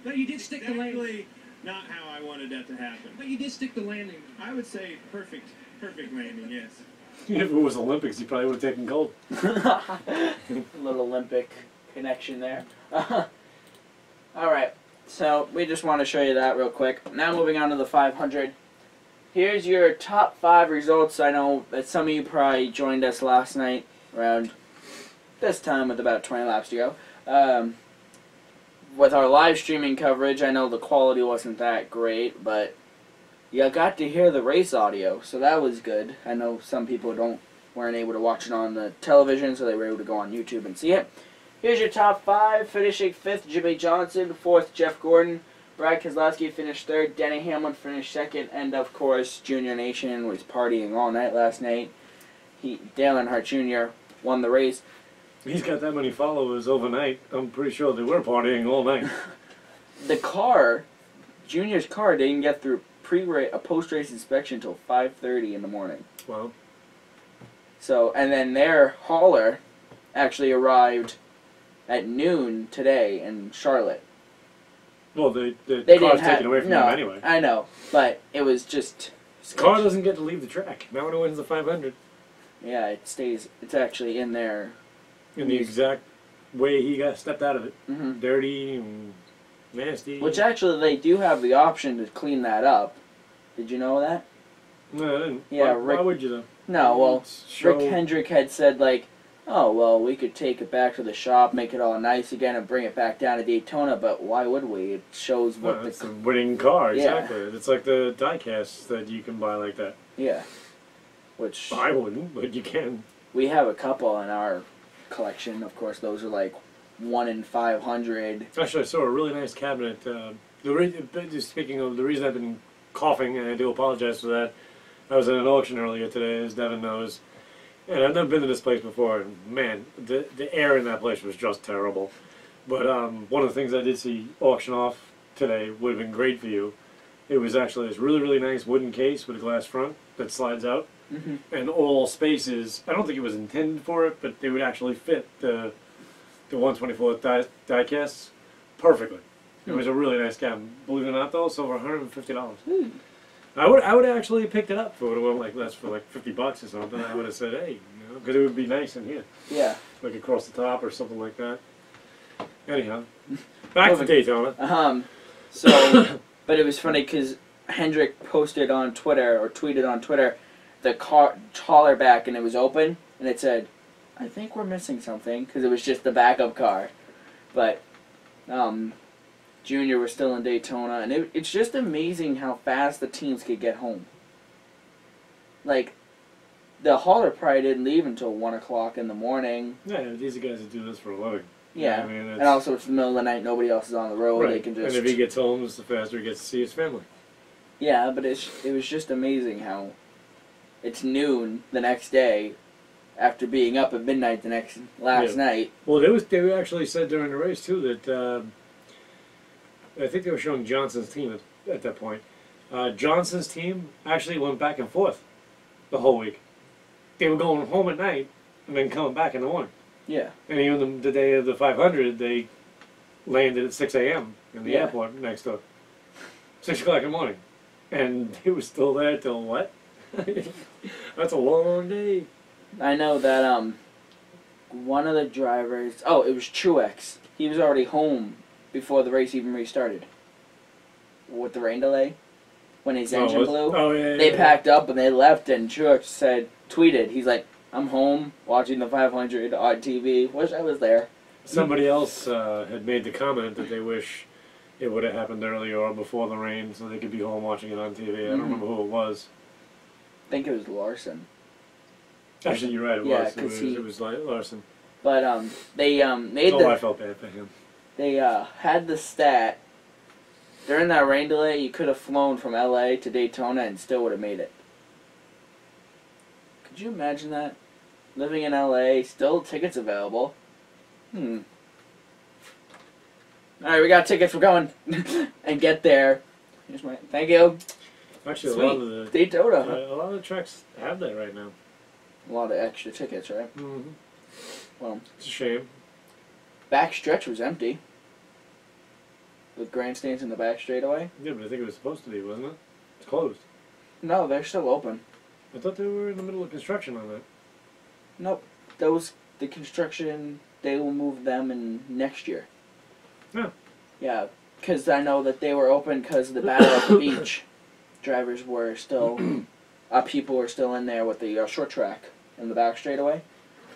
But you did stick the landing. exactly not how I wanted that to happen. But you did stick the landing. I would say perfect landing. Yes. If it was Olympics, he probably would have taken gold. A little Olympic connection there. Alright, so we just want to show you that real quick. Now moving on to the 500. Here's your top 5 results. I know that some of you probably joined us last night around this time with about 20 laps to go. With our live streaming coverage, I know the quality wasn't that great, but you got to hear the race audio, so that was good. I know some people weren't able to watch it on the television, so they were able to go on YouTube and see it. Here's your top 5. Finishing 5th, Jimmy Johnson. 4th, Jeff Gordon. Brad Keselowski finished 3rd. Denny Hamlin finished 2nd. And, of course, Junior Nation was partying all night last night. Dale Earnhardt Jr. won the race. He's got that many followers overnight. I'm pretty sure they were partying all night. The car, Junior's car, didn't get through a post-race inspection until 5:30 in the morning. Well, So, and then their hauler actually arrived at noon today in Charlotte. well, the They car's didn't have, taken away from no, them anyway. I know, but it was just. His car doesn't get to leave the track. Now when it wins the 500. Yeah, it stays. It's actually in there. In the exact way he got stepped out of it. Mm-hmm. Dirty and nasty. Which actually they do have the option to clean that up. Did you know that? No, I didn't. Yeah, why would you though? No, well, Show- Rick Hendrick had said like, oh well, we could take it back to the shop, make it all nice again, and bring it back down to Daytona. But why would we? It shows what It's a winning car, Yeah. exactly. It's like the diecasts that you can buy like that. yeah, which I wouldn't, but you can. we have a couple in our collection. Of course, those are like 1 in 500. Actually, I saw a really nice cabinet. Speaking of the reason I've been coughing, and I do apologize for that, I was at an auction earlier today, as Devin knows, and I've never been to this place before, and man, the air in that place was just terrible. But one of the things I did see auction off today would have been great for you. It was actually this really, really nice wooden case with a glass front that slides out, and all spaces. I don't think it was intended for it, but they would actually fit the 124th die casts perfectly. It was a really nice cabinet. Believe it or not, though, it's over $150. I would actually have picked it up if it would have went like less for like $50 or something. I would have said, hey, you know, because it would be nice in here, Yeah. like across the top or something like that. Anyhow, back to Daytona. So, but it was funny because Hendrick posted on Twitter or tweeted on Twitter the car hauler back and it was open and it said, I think we're missing something because it was just the backup car, but Junior was still in Daytona and it's just amazing how fast the teams could get home. Like, the hauler probably didn't leave until 1 o'clock in the morning. Yeah, these are guys that do this for a living. Yeah, I mean, and also it's the middle of the night. Nobody else is on the road. right. They can just. And if he gets home, the faster he gets to see his family. Yeah, but it was just amazing how it's noon the next day after being up at midnight last night. Well, they actually said during the race too that I think they were showing Johnson's team at that point. Johnson's team actually went back and forth the whole week. They were going home at night and then coming back in the morning. Yeah. And even the day of the 500, they landed at 6 a.m. in the airport next door. 6 o'clock in the morning. And they were still there till what? That's a long day. I know that one of the drivers, it was Truex. He was already home before the race even restarted. With the rain delay. When his engine blew. Oh, yeah, they packed up and they left, and Truex tweeted, he's like, I'm home watching the 500 on TV. Wish I was there. Somebody else had made the comment that they wish it would have happened earlier or before the rain so they could be home watching it on TV. I don't remember who it was. I think it was Larson. Actually, you're right. It was Larson. But they made I felt bad for him. They had the stat. During that rain delay, you could have flown from LA to Daytona and still would have made it. Could you imagine that? Living in LA, still tickets available. Alright, we got tickets. We're going. And get there. Here's my. Thank you. Actually, Sweet. a lot of the Daytona. A lot of the tracks have that right now. A lot of extra tickets, right? Mm-hmm. Well, it's a shame. Backstretch was empty. With grandstands in the back straightaway. Yeah, but I think it was supposed to be, wasn't it? It's closed. No, they're still open. I thought they were in the middle of construction on that. Nope. The construction, they will move them in next year. Yeah. Yeah, because I know that they were open because of the Battle at the Beach. Drivers were still, people were still in there with the short track in the back straightaway.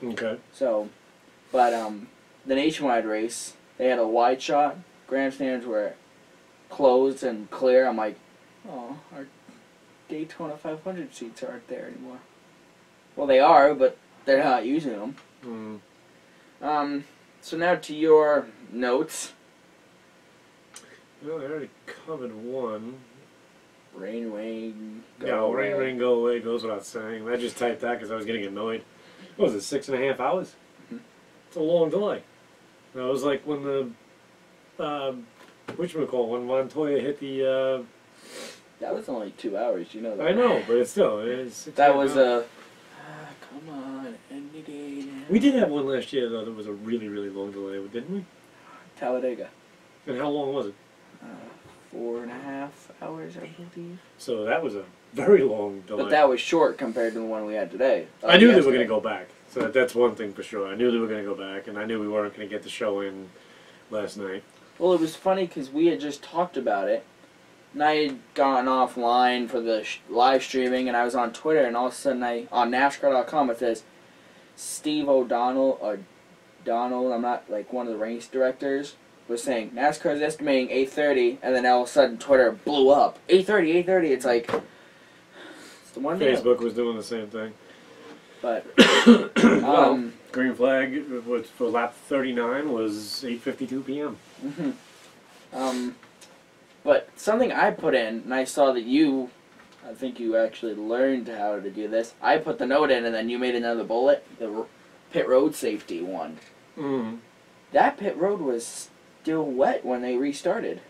Okay. So, but the nationwide race, they had a wide shot. Grandstands were closed and clear. I'm like, oh, our Daytona 500 seats aren't there anymore. Well, they are, but they're not using them. So now to your notes. Well, I already covered one. Rain, go away. away. Rain, go away goes without saying. I just typed that because I was getting annoyed. What was it, 6.5 hours? It's a long delay. That was like when the whatchamacallit, when Montoya hit the That was only 2 hours, you know that. I know, but it's still that was a come on, any day now. We did have one last year though that was a really, really long delay, didn't we? Talladega. And how long was it? 4.5 hours, I believe. So that was a very long delay. But that was short compared to the one we had today. I knew they were going to go back. So that's one thing for sure. I knew they were going to go back, and I knew we weren't going to get the show in last night. Well, it was funny because we had just talked about it, and I had gone offline for the live streaming, and I was on Twitter, and all of a sudden, on NASCAR.com, it says Steve O'Donnell, or Donald, I'm not like one of the race directors, was saying NASCAR is estimating 8:30, and then all of a sudden Twitter blew up. 8:30, 8:30. It's like it's the one. Facebook was doing the same thing. But well, green flag was for lap 39 was 8:52 p.m. But something I put in, and I saw that I think you actually learned how to do this. I put the note in, and then you made another bullet, the pit road safety one. That pit road was still wet when they restarted.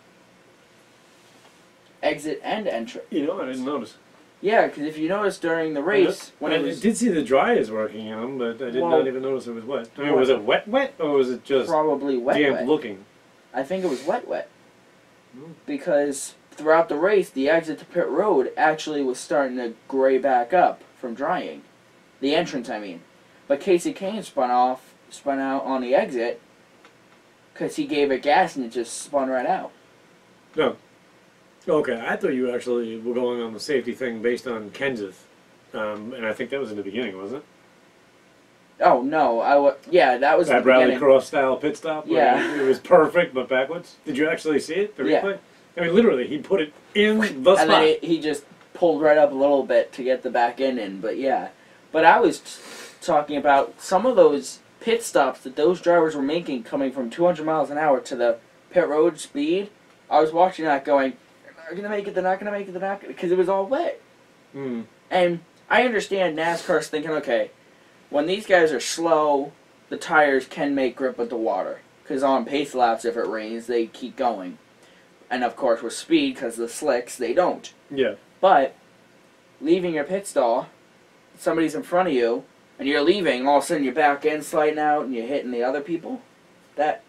Exit and entrance. You know, I didn't notice. Yeah, because if you notice during the race, I did see the dryers working in them, but I did not even notice it was wet. I mean, was it wet, or was it just probably wet, damp looking? I think it was wet. Because throughout the race, the exit to pit road actually was starting to gray back up from drying. The entrance, I mean. But Casey Kane spun out on the exit because he gave it gas and it just spun right out. No. Okay, I thought you actually were going on the safety thing based on Kenseth, and I think that was in the beginning, wasn't it? Oh no, yeah, that was that Rally Cross style pit stop. Yeah, it was perfect, but backwards. Did you actually see it? The replay? I mean, literally, he put it in the spot, and then he just pulled right up a little bit to get the back end in. But yeah, but I was talking about some of those pit stops that those drivers were making coming from 200 miles an hour to the pit road speed, I was watching that going, they're not going to make it, they're not going to make it, they're not going to, because it was all wet. Mm. And I understand NASCAR's thinking, okay, when these guys are slow, the tires can make grip with the water. Because on pace laps, if it rains, they keep going. And of course, with speed, because the slicks, they don't. Yeah. But leaving your pit stall, somebody's in front of you, and you're leaving, and all of a sudden your back end sliding out, and you're hitting the other people. That,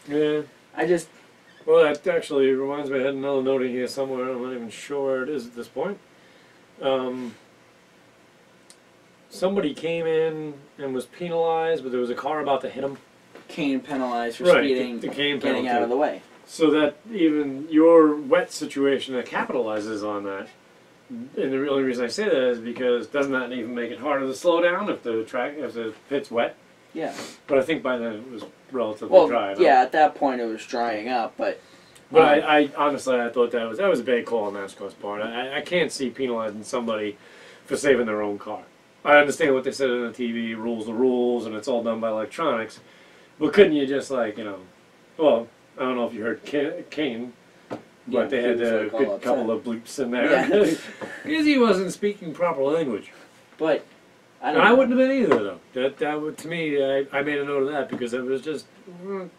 Yeah. I just... Well, that actually reminds me, I had another note in here somewhere, I'm not even sure where it is at this point. Somebody came in and was penalized, but there was a car about to hit him. Cane penalized for Right, speeding, the cane getting penalty. out of the way. So that even your wet situation that capitalizes on that. And the only reason I say that is because doesn't that even make it harder to slow down if the pit's wet? Yeah. But I think by then it was relatively Well, dry. yeah, at that point it was drying up, but... But I honestly, I thought that was a bad call on NASCAR's part. I can't see penalizing somebody for saving their own car. I understand what they said on the TV, rules the rules, and it's all done by electronics. But couldn't you just well, I don't know if you heard Kane, but Yeah, they had he was, a like, all good upset. couple of bleeps in there. Yeah. Because he wasn't speaking proper language. But, I And don't know. I wouldn't have been either, though. That would, to me, I made a note of that because it was just,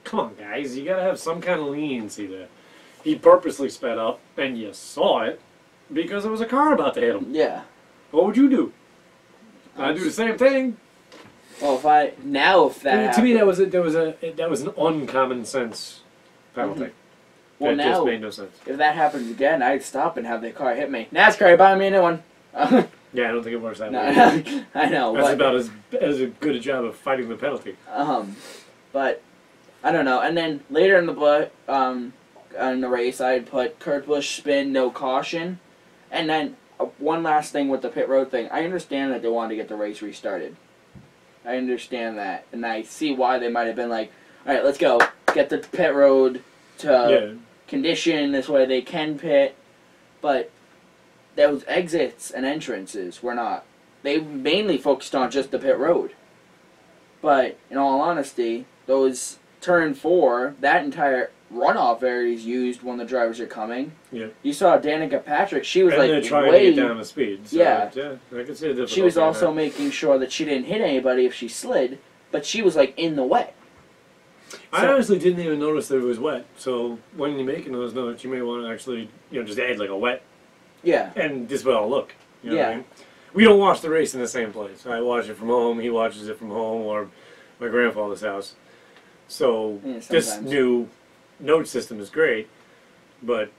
come on, guys, you got to have some kind of leniency there. He purposely sped up, and you saw it because there was a car about to hit him. Yeah. What would you do? I'd do the same thing. Well, if that To me, happened, that was an uncommon sense penalty. Mhm. Well, It now, just made no sense. if that happens again, I'd stop and have the car hit me. NASCAR, buy me a new one. No, Yeah, I don't think it works that way. I know. That's but, about as good a job of fighting the penalty. But I don't know. And then later in the race, I had put Kurt Busch spin, no caution, and then one last thing with the pit road thing. I understand that they wanted to get the race restarted. I understand that, and I see why they might have been like, all right, let's go get the pit road to condition this way they can pit, but those exits and entrances were not. They mainly focused on just the pit road. But in all honesty, those turn 4, that entire runoff area is used when the drivers are coming. Yeah. You saw Danica Patrick; she was And like they're trying way. to get down the speed. So Yeah. I can see the difficulty. She was in also that. making sure that she didn't hit anybody if she slid, but she was like in the way. I So- honestly didn't even notice that it was wet. So when you're making those notes, you may want to actually, just add like a wet, Yeah. and this will all look. You know what I Yeah. mean? We don't watch the race in the same place. I watch it from home. He watches it from home, or my grandfather's house. So Yeah, this sometimes. new note system is great, but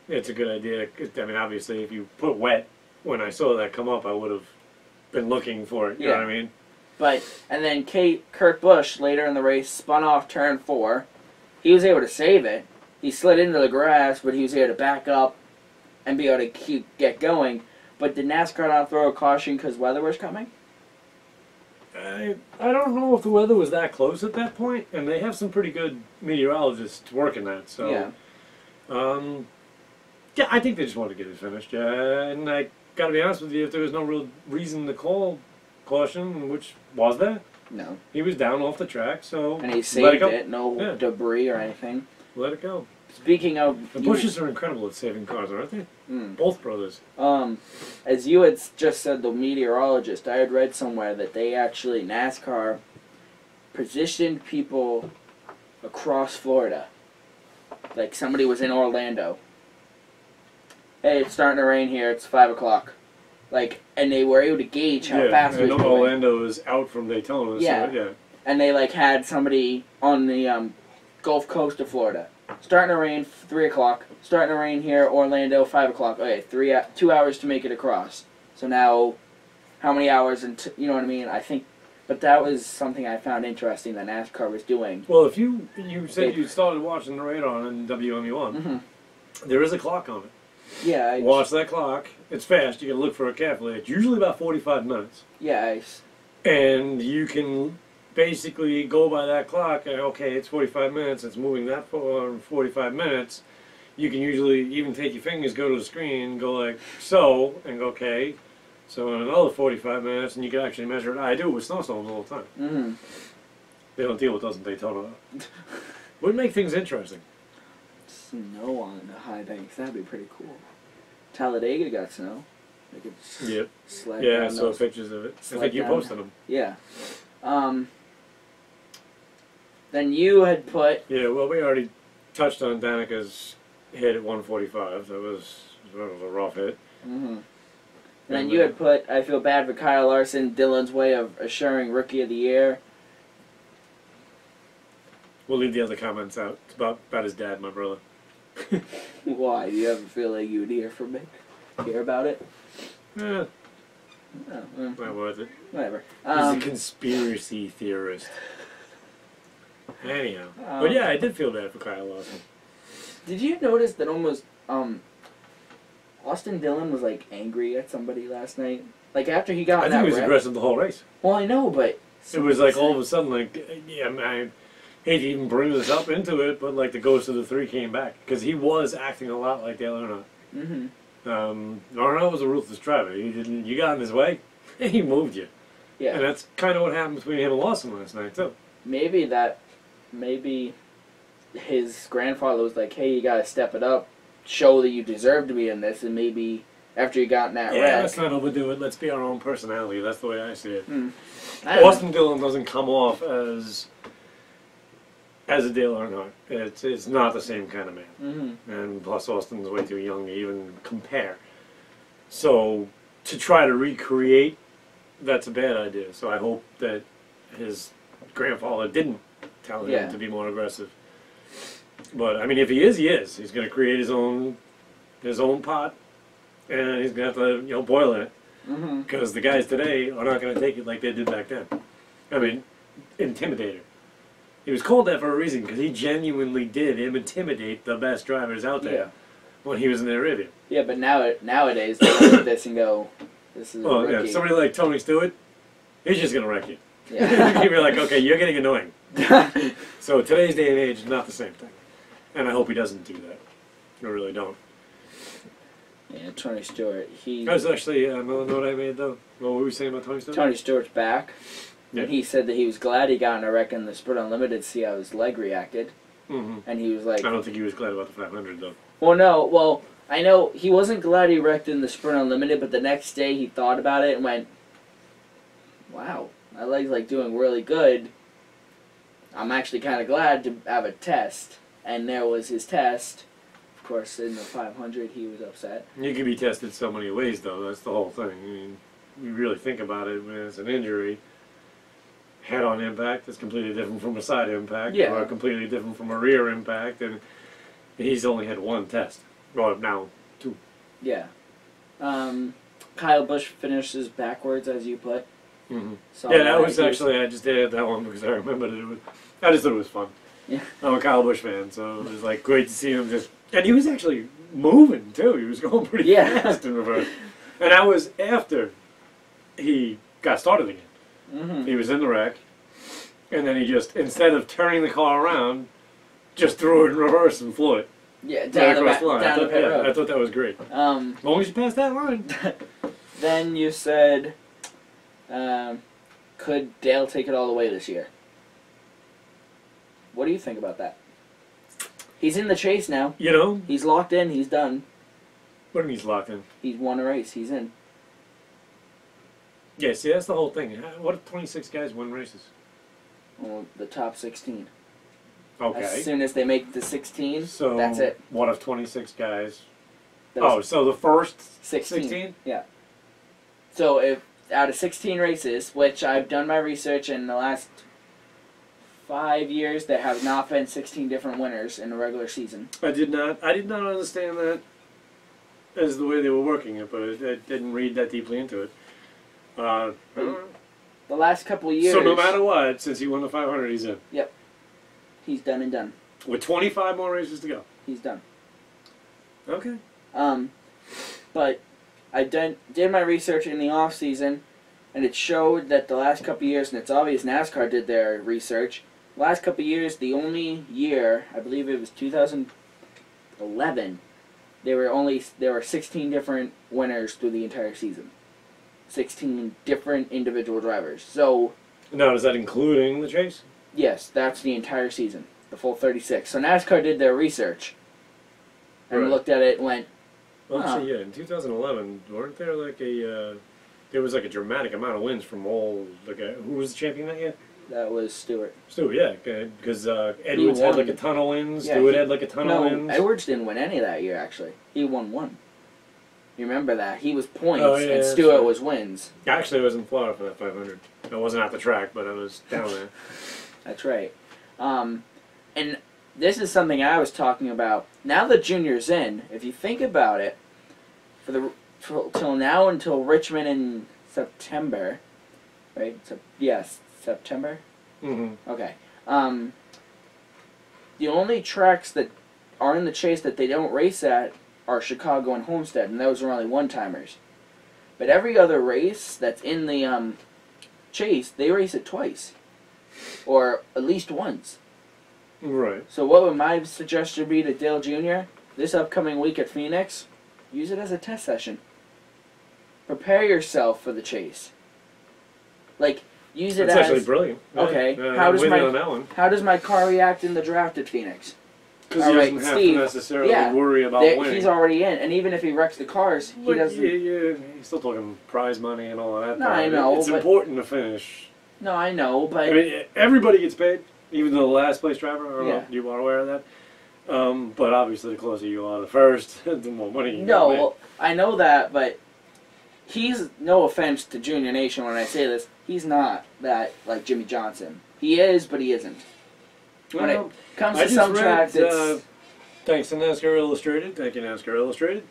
it's a good idea. I mean, obviously, if you put wet, when I saw that come up, I would have been looking for it. You know what I mean? But and then Kurt Busch later in the race spun off turn 4. He was able to save it. He slid into the grass, but he was able to back up and be able to get going. But did NASCAR not throw a caution because weather was coming? I don't know if the weather was that close at that point, and they have some pretty good meteorologists working that. So, yeah, I think they just wanted to get it finished. And I got to be honest with you, if there was no real reason to call caution, which was there, No. he was down off the track, so And he let saved go. it. No debris or anything. Let it go. Speaking of... The Bushes are incredible at saving cars, aren't they? Mm. Both brothers. As you had just said, the meteorologist, I had read somewhere that they actually, NASCAR, positioned people across Florida. Like somebody was in Orlando. Hey, it's starting to rain here, it's 5 o'clock. Like, and they were able to gauge how fast it and was moving. Orlando is out from Daytona, Yeah. so yeah. And they like had somebody on the Gulf Coast of Florida. Starting to rain, 3 o'clock. Starting to rain here, Orlando, 5 o'clock. Okay, 2 hours to make it across. So now, how many hours? You know what I mean? I think, but that was something I found interesting that NASCAR was doing. Well, if you said you started watching the radar on WME1, there is a clock on it. Yeah. Watch that clock. It's fast. You can look for it carefully. It's usually about 45 minutes. Yeah. And you can basically go by that clock. And, okay, it's 45 minutes. It's moving that for 45 minutes. You can usually even take your fingers, go to the screen, go like so, and go, okay. So in another 45 minutes, and you can actually measure it. I do it with snowstorms all the time. They don't deal with those in Daytona. Would make things interesting. Snow on the high banks. That'd be pretty cool. Talladega got snow. They could Yep. sled Yeah, I down saw those. pictures of it. I sled think you down. posted them. Yeah. Then you had put. Yeah, well, we already touched on Danica's hit at 145. That was a rough hit. Mm-hmm. And then you had put, I feel bad for Kyle Larson, Dylan's way of assuring Rookie of the Year. We'll leave the other comments out. It's about his dad, my brother. Why? Do you ever feel like you would hear from me? Hear about it? Eh, Oh, not worth it. whatever. He's a conspiracy theorist. Anyhow. But yeah, I did feel bad for Kyle Larson. Did you notice that almost Austin Dillon was like angry at somebody last night? Like after he got I in think that he was wreck? aggressive the whole race. Well, I know, but It was like all of a sudden, like, yeah, I hate to even bring this up into it, but like the ghost of the three came back. Because he was acting a lot like Dale Earnhardt. Mm-hmm. Earnhardt was a ruthless driver. You got in his way, he moved you. Yeah. And that's kind of what happened between him and Lawson last night, too. Maybe his grandfather was like, hey, you gotta step it up, show that you deserve to be in this, and maybe after you got in that Yeah, wreck. let's not overdo it. Let's be our own personality. That's the way I see it. I don't Austin Dillon doesn't come off as a Dale Earnhardt. It's not the same kind of man. Mm-hmm. And plus Austin's way too young to even compare. So to try to recreate, that's a bad idea. So I hope that his grandfather didn't tell him to be more aggressive. But I mean, if he is, he is. He's going to create his own pot, and he's going to have to boil in it. Because the guys today are not going to take it like they did back then. I mean, intimidator. He was called that for a reason, because he genuinely did intimidate the best drivers out there when he was in their review. Yeah, but nowadays they look at this and go, "This is a Well, rookie." yeah, somebody like Tony Stewart, he's just going to wreck you. Yeah. You'd be like, okay, you're getting annoying. So today's day and age is not the same thing. And I hope he doesn't do that. I really don't. Yeah, Tony Stewart. That was actually another note I made, though. What were we saying about Tony Stewart? Tony Stewart's back. Yeah. And he said that he was glad he got in a wreck in the Sprint Unlimited to see how his leg reacted. And he was like... I don't think he was glad about the 500, though. Well, no. Well, I know he wasn't glad he wrecked in the Sprint Unlimited, but the next day he thought about it and went, wow, my leg's like doing really good. I'm actually kind of glad to have a test. And there was his test. Of course, in the 500, he was upset. You can be tested so many ways, though. That's the whole thing. I mean, you really think about it when it's an injury. Head-on impact is completely different from a side impact, or completely different from a rear impact, and he's only had one test. Well, now, two. Yeah. Kyle Busch finishes backwards, as you put. Yeah, that was actually, I just did that one because I remembered it. I just thought it was fun. Yeah. I'm a Kyle Busch fan, so it was like great to see him just... And he was actually moving, too. He was going pretty fast in reverse. And that was after he got started again. He was in the wreck, and then he just, instead of turning the car around, just threw it in reverse and flew it. Yeah, down the line. Down the pit road. I thought that was great. As long as you pass that line. Then you said, could Dale take it all the way this year? What do you think about that? He's in the chase now. You know? He's locked in. He's done. What do you mean he's locked in? He's won a race. He's in. Yeah, see, that's the whole thing. What if 26 guys win races? Well, the top 16. Okay. As soon as they make the 16, So that's it. What if 26 guys... Those so the first 16? Yeah. So if out of 16 races, which I've done my research in the last 5 years, there have not been 16 different winners in a regular season. I did not understand that as the way they were working it, but I didn't read that deeply into it. The last couple of years... So no matter what, since he won the 500, he's in. Yep. He's done and done. With 25 more races to go. He's done. Okay. But I did my research in the off season, and it showed that the last couple of years, and it's obvious NASCAR did their research. Last couple of years, the only year, I believe it was 2011, there were 16 different winners through the entire season. 16 different individual drivers. So now, is that including the chase? Yes, that's the entire season, the full 36. So NASCAR did their research and Right. looked at it and went, Well, Huh. actually, yeah, in 2011, weren't there like there was like a dramatic amount of wins from all the guy. Who was the champion that year? that was Stewart. Stewart, yeah, because Edwards had won. like a ton of wins. Yeah, Stewart he- had like a ton No, of wins. Edwards didn't win any that year, actually. He won one. You remember that? He was points, Oh, yeah, and that's Stewart right. was wins. Actually, I was in Florida for that 500. I wasn't at the track, but I was down there. That's right. And this is something I was talking about. Now that Junior's in, if you think about it, till now until Richmond in September, right? Yes, September. Mm-hmm. Okay. The only tracks that are in the chase that they don't race at are Chicago and Homestead, and those are only one-timers. But every other race that's in the chase, they race it twice, or at least once. Right. So what would my suggestion be to Dale Jr.? This upcoming week at Phoenix, use it as a test session. Prepare yourself for the chase. Like, use it That's as... actually brilliant. Okay, Yeah, how I'm does with my- you on that one? How does my car react in the draft at Phoenix? Because he All right, doesn't have Steve, to necessarily yeah, worry about winning. He's already in, and even if he wrecks the cars, he But doesn't... yeah, he's still talking prize money and all of that. No, part. I know, It's but- important to finish. No, I know, but... I mean, everybody gets paid, even the last place driver. Yeah. You are aware of that. But obviously, the closer you are to first, the more money you No, get. well, I know that, but he's, no offense to Junior Nation when I say this, he's not that like Jimmy Johnson. He is, but he isn't. When it comes I to just some read, tracks, it's... thanks to NASCAR Illustrated. Thank you, NASCAR Illustrated.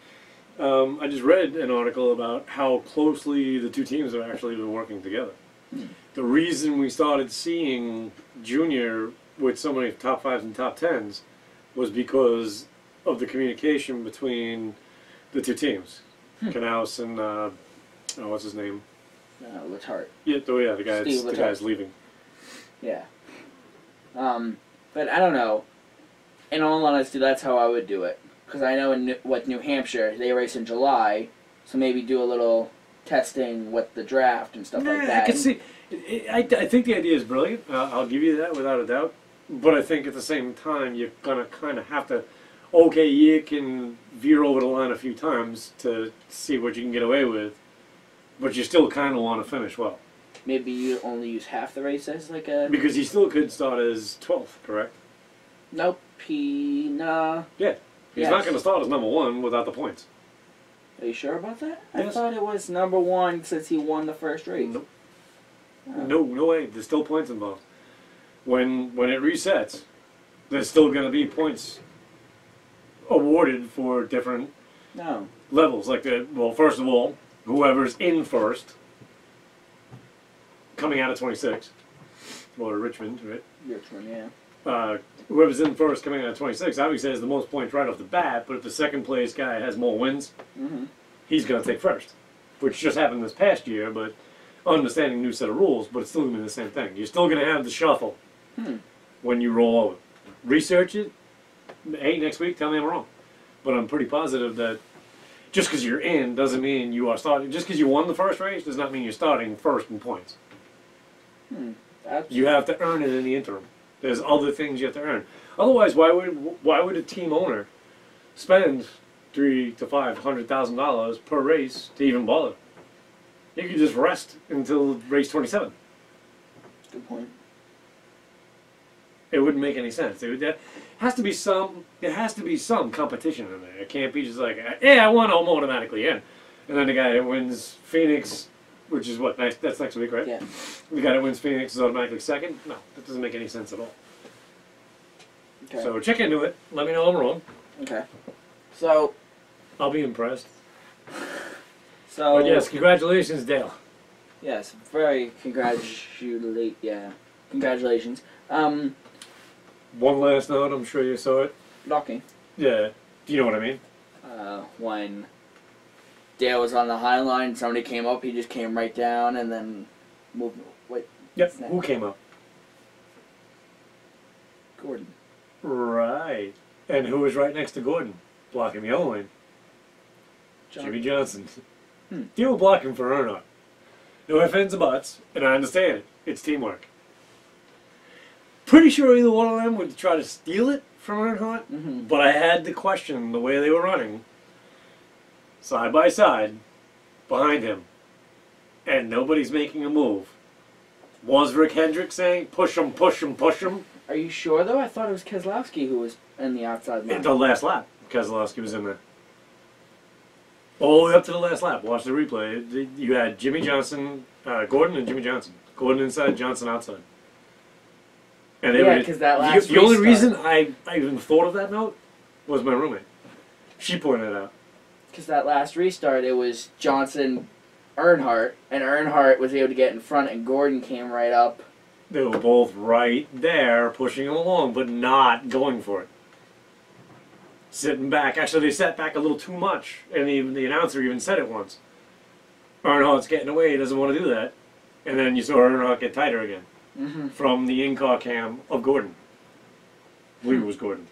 I just read an article about how closely the two teams have actually been working together. The reason we started seeing Junior with so many top fives and top tens was because of the communication between the two teams. Knaus and, what's his name? Letarte. Yeah, the guy Steve the Letarte. guy's leaving. Yeah. But I don't know. In all honesty, that's how I would do it. Because I know in New Hampshire, they race in July, so maybe do a little testing with the draft and stuff like that. I can see. I think the idea is brilliant. I'll give you that without a doubt. But I think at the same time, you're gonna kind of have to. Okay, you can veer over the line a few times to see what you can get away with, but you still kind of want to finish well. Maybe you only use half the races, like a... Because he still could start as 12th, correct? Nope, nah. Yeah. He's Yes. not going to start as number one without the points. Are you sure about that? Yes. I thought it was number one since he won the first race. Nope. Oh. No way. There's still points involved. When it resets, there's still going to be points awarded for different No. levels. Like well, first of all, whoever's in first, coming out of 26, or Richmond, right? Richmond, yeah. Whoever's in first, coming out of 26, obviously has the most points right off the bat. But if the second place guy has more wins, Mm-hmm. he's going to take first, which just happened this past year. But understanding new set of rules, but it's still going to be the same thing. You're still going to have the shuffle when you roll over. Research it. Hey, next week, tell me I'm wrong. But I'm pretty positive that just because you're in doesn't mean you are starting. Just because you won the first race does not mean you're starting first in points. That's... You have to earn it in the interim. There's other things you have to earn. Otherwise, why would a team owner spend $300,000 to $500,000 per race to even bother? You could just rest until race 27. Good point. It wouldn't make any sense. There has to be some competition in there. It can't be just like, hey, I won, I'm automatically in. And then the guy that wins Phoenix, which is what, that's next week, right? Yeah. The guy that wins Phoenix is automatically second? No, that doesn't make any sense at all. Okay. So check into it. Let me know I'm wrong. Okay. So... I'll be impressed. So... But yes, congratulations, Dale. Yes, very congratulations. One last note, I'm sure you saw it. Blocking. Yeah. Do you know what I mean? When Dale was on the high line, somebody came up, he just came right down and then moved. Wait. Yep. Snap. Who came up? Gordon. Right. And who was right next to Gordon? Blocking the other lane. Jimmy Johnson. Deal with blocking for Earnhardt. No offense or buts, and I understand it. It's teamwork. pretty sure either one of them would try to steal it from Earnhardt, Mm-hmm. but I had to question the way they were running, side by side, behind him, and nobody's making a move. Was Rick Hendrick saying, push him, push him, push him? Are you sure, though? I thought it was Keselowski who was in the outside line. In the last lap, Keselowski was in there. All the way up to the last lap. Watch the replay. You had Jimmy Johnson, Gordon and Jimmy Johnson. Gordon inside, Johnson outside. And Yeah, because that last the only restart. reason I even thought of that note was my roommate. She pointed it out. Because that last restart, it was Johnson, Earnhardt, and Earnhardt was able to get in front, and Gordon came right up. They were both right there, pushing him along, but not going for it. Sitting back. Actually, they sat back a little too much, and even the announcer even said it once. Earnhardt's getting away. He doesn't want to do that. And then you saw Earnhardt get tighter again Mm-hmm. from the in-car cam of Gordon. I believe it was Gordon.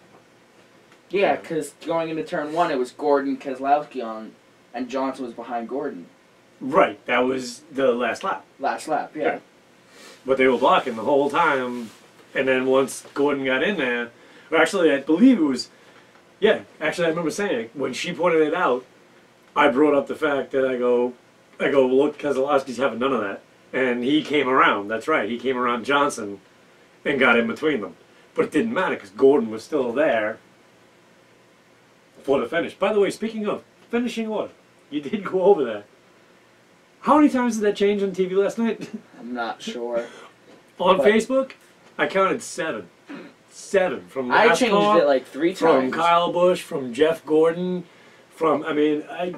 Yeah, because going into turn 1, it was Gordon, Keselowski on, and Johnson was behind Gordon. Right. That was the last lap. Last lap, yeah. Yeah. But they were blocking the whole time, and then once Gordon got in there, or actually, I believe it was, yeah, actually, I remember saying it. When she pointed it out, I brought up the fact that I go, look, Keselowski's having none of that. And he came around, that's right, he came around Johnson and got in between them. But it didn't matter because Gordon was still there for the finish. By the way, speaking of finishing order, you did go over that. How many times did that change on TV last night? I'm not sure. On But- Facebook, I counted 7. 7 from NASCAR, I changed it like 3 times. from Kyle Busch, from Jeff Gordon, from, I mean, I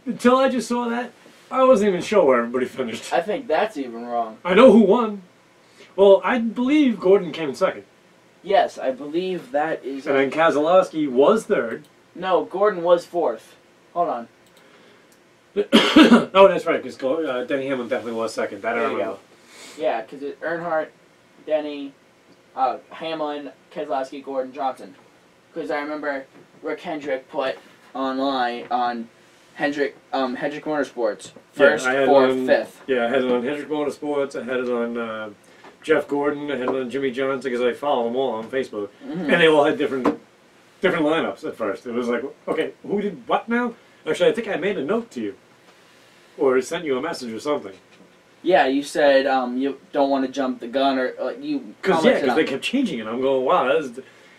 until I just saw that, I wasn't even sure where everybody finished. I think that's even wrong. I know who won. Well, I believe Gordon came in second. Yes, I believe that is... And then Keselowski was third. No, Gordon was 4th. Hold on. Oh, that's right, because Denny Hamlin definitely was second. That I There you remember. go. Yeah, because it's Earnhardt, Denny, Hamlin, Keselowski, Gordon, Johnson. Because I remember Rick Hendrick put online on Hendrick Motorsports. First, I had 4th, on, 5th. Yeah, I had it on Hendrick Motorsports. I had it on Jeff Gordon. I had it on Jimmy Johnson because I follow them all on Facebook. Mm-hmm. And they all had different lineups at first. It was like, okay, who did what now? Actually, I think I made a note to you. Or sent you a message or something. Yeah, you said you don't want to jump the gun, or you commented Because on they it. kept changing it. I'm going, wow,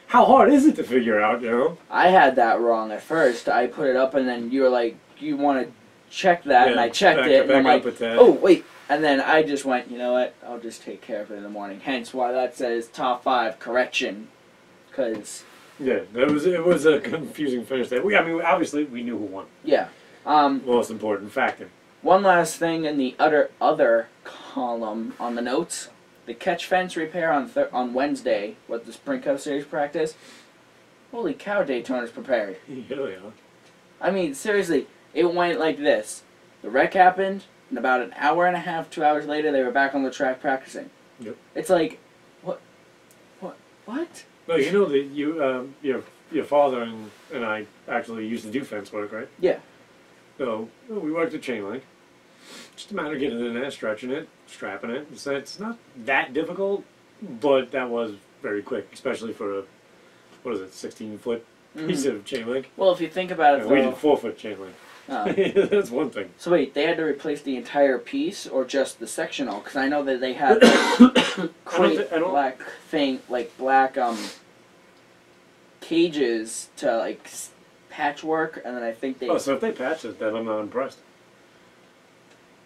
how hard is it to figure out, you know? I had that wrong at first. I put it up, and then you were like, you want to check that, and I checked it, and I'm back like, up with that. oh, wait. And then I just went, you know what, I'll just take care of it in the morning. Hence why that says top 5 correction. Because, Yeah, it was a confusing finish there. I mean, obviously, we knew who won. yeah. Most important factor. One last thing in the other column on the notes. The catch fence repair on Wednesday with the Sprint Cup Series practice. Holy cow, Daytona's prepared. Yeah, they are. I mean, seriously, it went like this. The wreck happened, and about an hour and a half, 2 hours later, they were back on the track practicing. Yep. It's like, what? No, you know that your father and I actually used to do fence work, right? Yeah. So we worked at chain link. Just a matter of getting in there, stretching it, strapping it. So it's not that difficult, but that was very quick, especially for a 16-foot piece of chain link. Well, if you think about it, Yeah, we though. did 4-foot chain link. Oh. That's one thing. So wait, they had to replace the entire piece or just the sectional? Because I know that they had I don't- black thing, like black cages to like patchwork, and then I think they. Oh, so if they patch it, then I'm not impressed.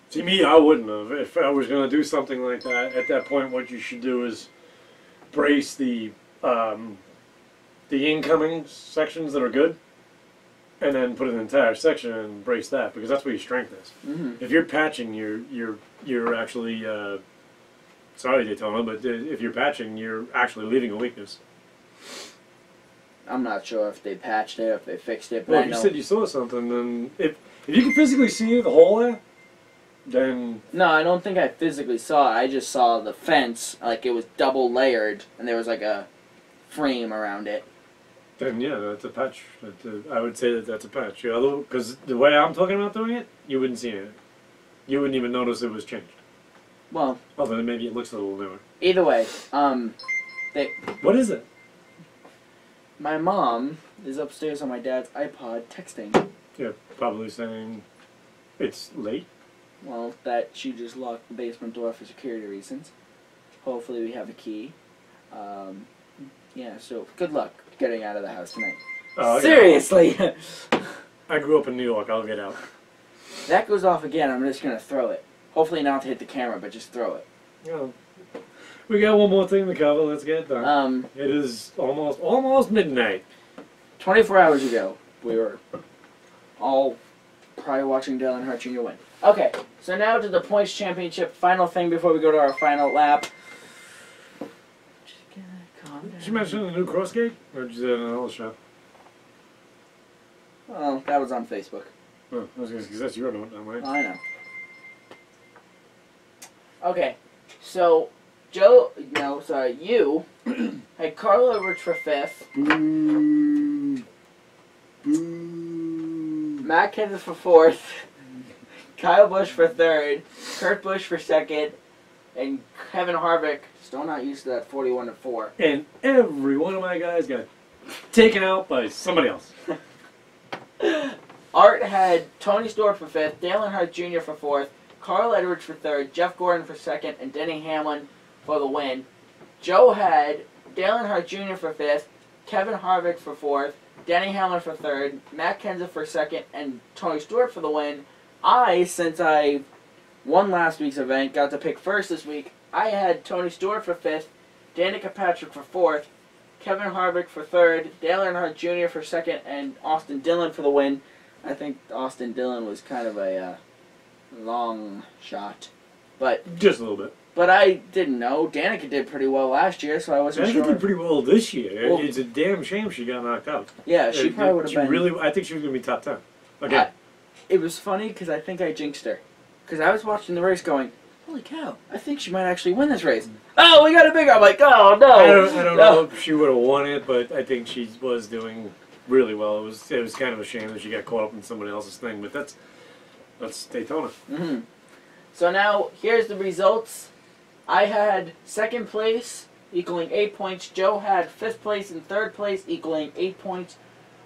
See, me, I wouldn't have. If I was going to do something like that, at that point, what you should do is brace the incoming sections that are good, and then put an entire section and brace that, because that's where your strength is. Mm-hmm. If you're patching, you're actually sorry, Daytona, but if you're patching, you're actually leaving a weakness. I'm not sure if they patched it, if they fixed it, but Well, I if you know. said you saw something, then if you can physically see the hole there, then No, I don't think I physically saw it. I just saw the fence, like it was double layered, and there was like a frame around it. yeah, that's a patch. I would say that's a patch. Because the way I'm talking about doing it, you wouldn't see it. You wouldn't even notice it was changed. Well, Other than maybe it looks a little newer. either way, What is it? My mom is upstairs on my dad's iPod texting. Yeah, probably saying it's late. Well, that she just locked the basement door for security reasons. Hopefully we have a key. Yeah, so good luck getting out of the house tonight. Oh, Seriously! I grew up in New York. I'll get out. That goes off again. I'm just going to throw it. Hopefully not to hit the camera, but just throw it. Yeah. We got one more thing to cover. Let's get it done. It is almost midnight. 24 hours ago, we were all probably watching Dale Earnhardt Jr. win. Okay, so now to the points championship. Final thing before we go to our final lap. Just gonna calm down. Did you mention the new cross gate? Or did you do it on another show? Well, that was on Facebook. Oh, I was going to say, because that's your note, right? I know. Okay, so you had Carl Edwards for 5th. Boo. Boo. Matt Kenseth for 4th. Kyle Busch for 3rd. Kurt Busch for 2nd. And Kevin Harvick, still not used to that 41-4. And every one of my guys got taken out by somebody else. Art had Tony Stewart for 5th. Dale Earnhardt Jr. for 4th. Carl Edwards for 3rd. Jeff Gordon for 2nd. And Denny Hamlin for the win. Joe had Dale Earnhardt Jr. for 5th. Kevin Harvick for 4th. Denny Hamlin for 3rd. Matt Kenseth for 2nd. And Tony Stewart for the win. Since I won last week's event, got to pick 1st this week. I had Tony Stewart for 5th. Danica Patrick for 4th. Kevin Harvick for 3rd. Dale Earnhardt Jr. for 2nd. And Austin Dillon for the win. I think Austin Dillon was kind of a long shot. But just a little bit. But I didn't know. Danica did pretty well last year, so I wasn't sure. Danica did pretty well this year. Well, it's a damn shame she got knocked out. Yeah, she probably would have been. Really, I think she was going to be top 10. Okay. It was funny because I think I jinxed her. Because I was watching the race going, holy cow, I think she might actually win this race. Oh, we got a bigger. I'm like, oh, no. I don't know if she would have won it, but I think she was doing really well. It was kind of a shame that she got caught up in somebody else's thing, but that's Daytona. Mm-hmm. So now, here's the results. I had 2nd place, equaling 8 points. Joe had 5th place and 3rd place, equaling 8 points.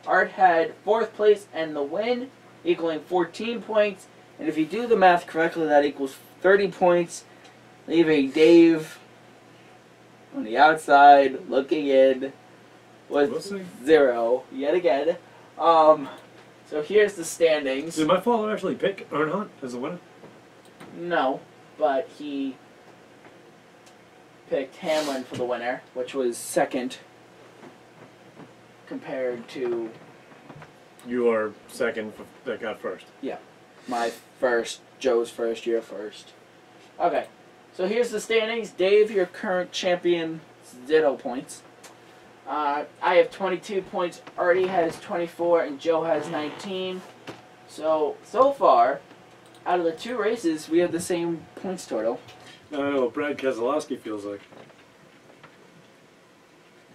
Art had 4th place and the win, equaling 14 points. And if you do the math correctly, that equals 30 points, leaving Dave on the outside, looking in, with 0, yet again. So here's the standings. Did my father actually pick Earnhardt as the winner? No, but he picked Hamlin for the winner, which was 2nd compared to... Your 2nd that got 1st. Yeah. My 1st, Joe's 1st, your 1st. Okay, so here's the standings. Dave, your current champion, 0 points. I have 22 points, Artie has 24, and Joe has 19. So far, out of the 2 races, we have the same points total. I don't know what Brad Keselowski feels like.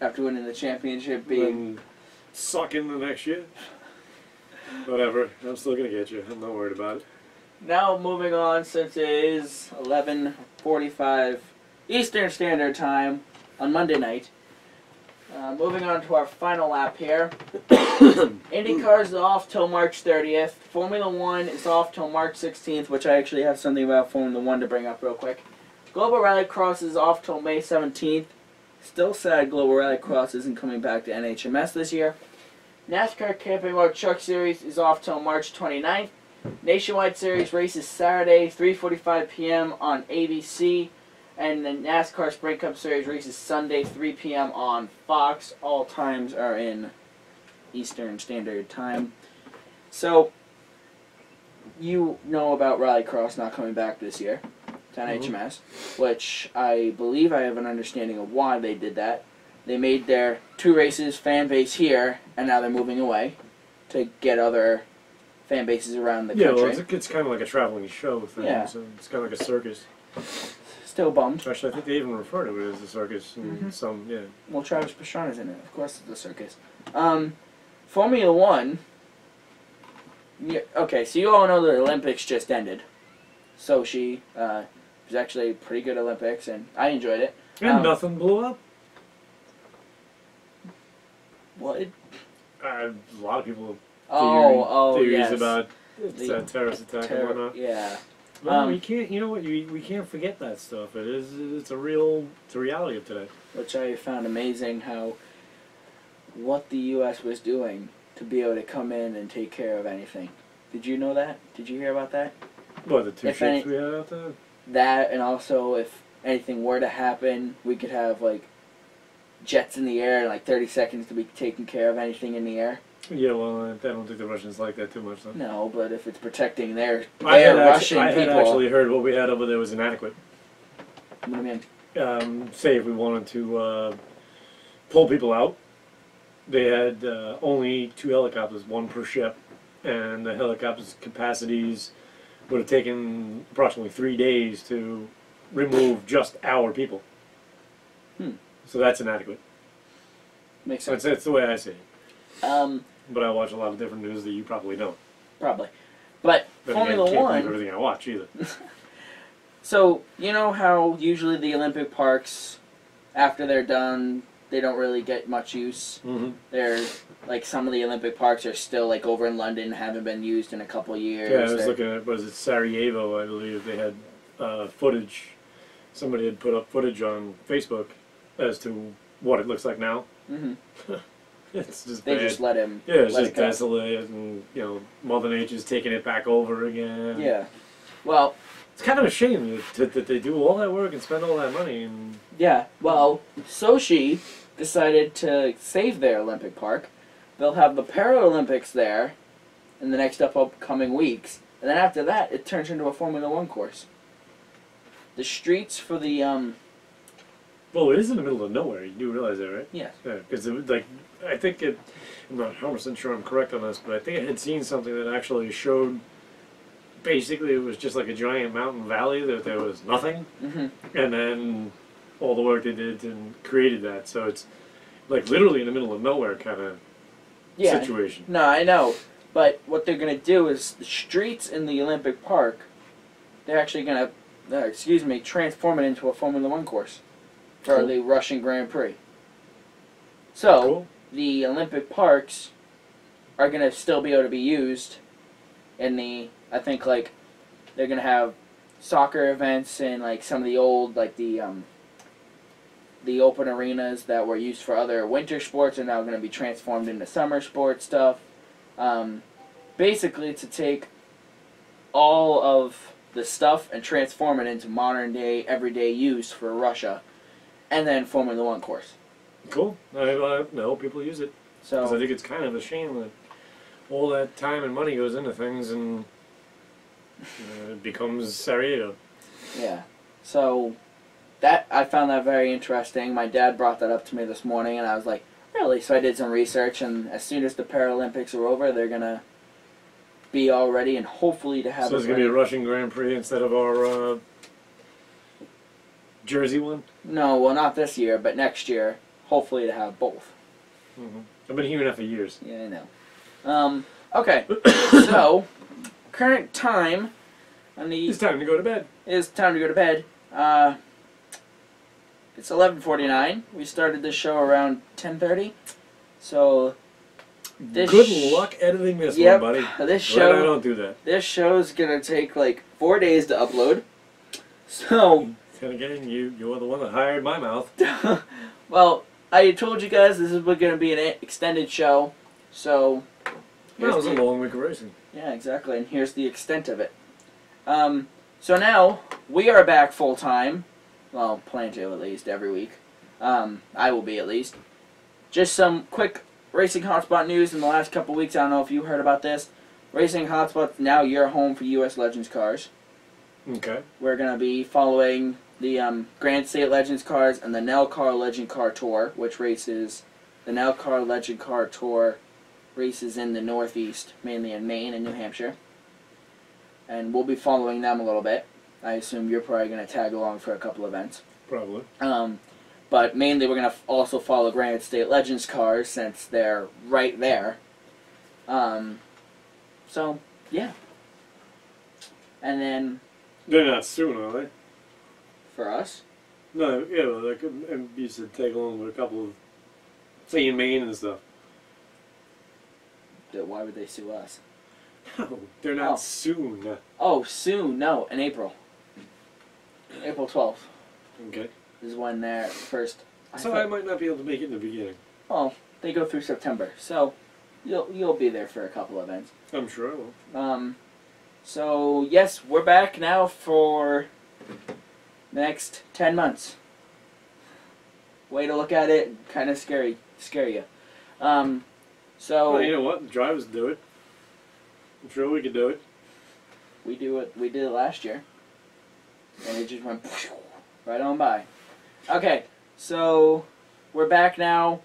After winning the championship, being... sucking the next year. Whatever, I'm still going to get you. I'm not worried about it. Now moving on, since it is 11:45 Eastern Standard Time on Monday night. Moving on to our final lap here. IndyCar is off till March 30th. Formula 1 is off till March 16th, which I actually have something about Formula 1 to bring up real quick. Global Rallycross is off till May 17th. Still sad Global Rallycross isn't coming back to NHMS this year. NASCAR Camping World Truck Series is off till March 29th. Nationwide Series races Saturday, 3:45 p.m. on ABC. And the NASCAR Sprint Cup Series races Sunday, 3 p.m. on Fox. All times are in Eastern Standard Time. So, you know about Rallycross not coming back this year to NHMS, which I believe I have an understanding of why they did that. They made their 2 races fan base here, and now they're moving away to get other fan bases around the country. Yeah, well, it's kind of like a traveling show thing, so it's kind of like a circus. Still bummed. Actually, I think they even refer to it as a circus in some, yeah. Well, Travis Pastrana's in it. Of course it's a circus. Formula 1... Yeah, okay, so you all know the Olympics just ended. Sochi was actually a pretty good Olympics, and I enjoyed it. And nothing blew up. What? A lot of people Theories theories about The terrorist attack and whatnot. Yeah. No, we can't. You know what? We can't forget that stuff. It's a reality of today. Which I found amazing how what the U.S. was doing to be able to come in and take care of anything. Did you know that? Did you hear about that? What, the two If ships we had out there? That, and also if anything were to happen, we could have like jets in the air in like 30 seconds to be taking care of anything in the air. Yeah, well, I don't think the Russians like that too much, though. No, but if it's protecting their I Russian people. had actually heard what we had over there was inadequate. What do you mean? Say if we wanted to pull people out, they had only 2 helicopters, 1 per ship, and the helicopter's capacities would have taken approximately 3 days to remove just our people. So that's inadequate. Makes sense. That's the way I see it. But I watch a lot of different news that you probably don't. Probably. But Then Formula again, can't One. believe everything I watch either. So, you know how usually the Olympic parks, after they're done, they don't really get much use? Mm-hmm. They're, like, some of the Olympic parks are still, like, over in London, haven't been used in a couple of years. Yeah, I was looking at, was it Sarajevo, I believe, they had footage, somebody had put up footage on Facebook as to what it looks like now. Mm-hmm. It's just They bad. just let him. Yeah, it's let just it go. desolate, and, you know, Mother Nature's taking it back over again. Yeah. Well, It's kind of a shame that they do all that work and spend all that money. And yeah. Well, Sochi decided to save their Olympic park. They'll have the Paralympics there in the next upcoming weeks. And then after that, it turns into a Formula One course. The streets for the, well, it is in the middle of nowhere. You do realize that, right? Yes. Yeah, because like I think it. I'm not 100% sure I'm correct on this, but I think I had seen something that actually showed. Basically, it was just like a giant mountain valley that there was nothing, and then all the work they did and created that. So it's like literally in the middle of nowhere kind of situation. No, I know. But what they're going to do is the streets in the Olympic Park, they're actually going to, transform it into a Formula One course for Cool. the Russian Grand Prix. So, Cool. the Olympic parks are going to still be able to be used in the, I think, like, they're going to have soccer events and, like, some of the old, like, the open arenas that were used for other winter sports are now going to be transformed into summer sports stuff. Basically to take all of the stuff and transform it into modern day, everyday use for Russia, and then Formula One course. Cool. I hope people use it. Because I So think it's kind of a shame that all that time and money goes into things and it becomes Sarajevo. yeah, so that I found that very interesting. My dad brought that up to me this morning, and I was like, really? So I did some research, and as soon as the Paralympics are over, they're gonna be all ready, and hopefully to have. So it's going to be a Russian Grand Prix instead of our Jersey one? No, well, not this year, but next year, hopefully to have both. Mm-hmm. I've been hearing that for years. Yeah, I know. Okay, so current time on the It's time to go to bed. is time to go to bed. It's 11:49. We started this show around 10:30, so this Good luck editing this Yep, one, buddy. this Glad I show don't do that. this show's gonna take like 4 days to upload. So, Then again, you're the one that hired my mouth. well, I told you guys this is gonna be an extended show, so. That was a long week of racing. Yeah, exactly, and here's the extent of it. So now, we are back full-time. Well, plan to at least, every week. I will be at least. Just some quick Racing Hotspot news in the last couple weeks. I don't know if you heard about this. Racing Hotspot's now your home for U.S. Legends cars. Okay. We're going to be following the Grand State Legends cars and the NELCAR Legend Car Tour, which races, the NELCAR Legend Car Tour races in the Northeast, mainly in Maine and New Hampshire. And we'll be following them a little bit. I assume you're probably going to tag along for a couple events. Probably. But mainly we're going to also follow Grand State Legends cars since they're right there. So, yeah. And then, They're not soon, are they? for us, No, yeah, well, like, you said tag along with a couple of, say, in Maine and stuff. Why would they sue us? No, they're not Oh. soon. Oh, soon. No, in April. April 12th Okay. is when they're first. So I might not be able to make it in the beginning. Oh, they go through September, so you'll be there for a couple events. I'm sure I will. So yes, we're back now for the next 10 months. Way to look at it, kind of scare you. So Well, you know what? The drivers do it. I'm sure we could do it. we did it last year, and it just went right on by. Okay, so we're back now.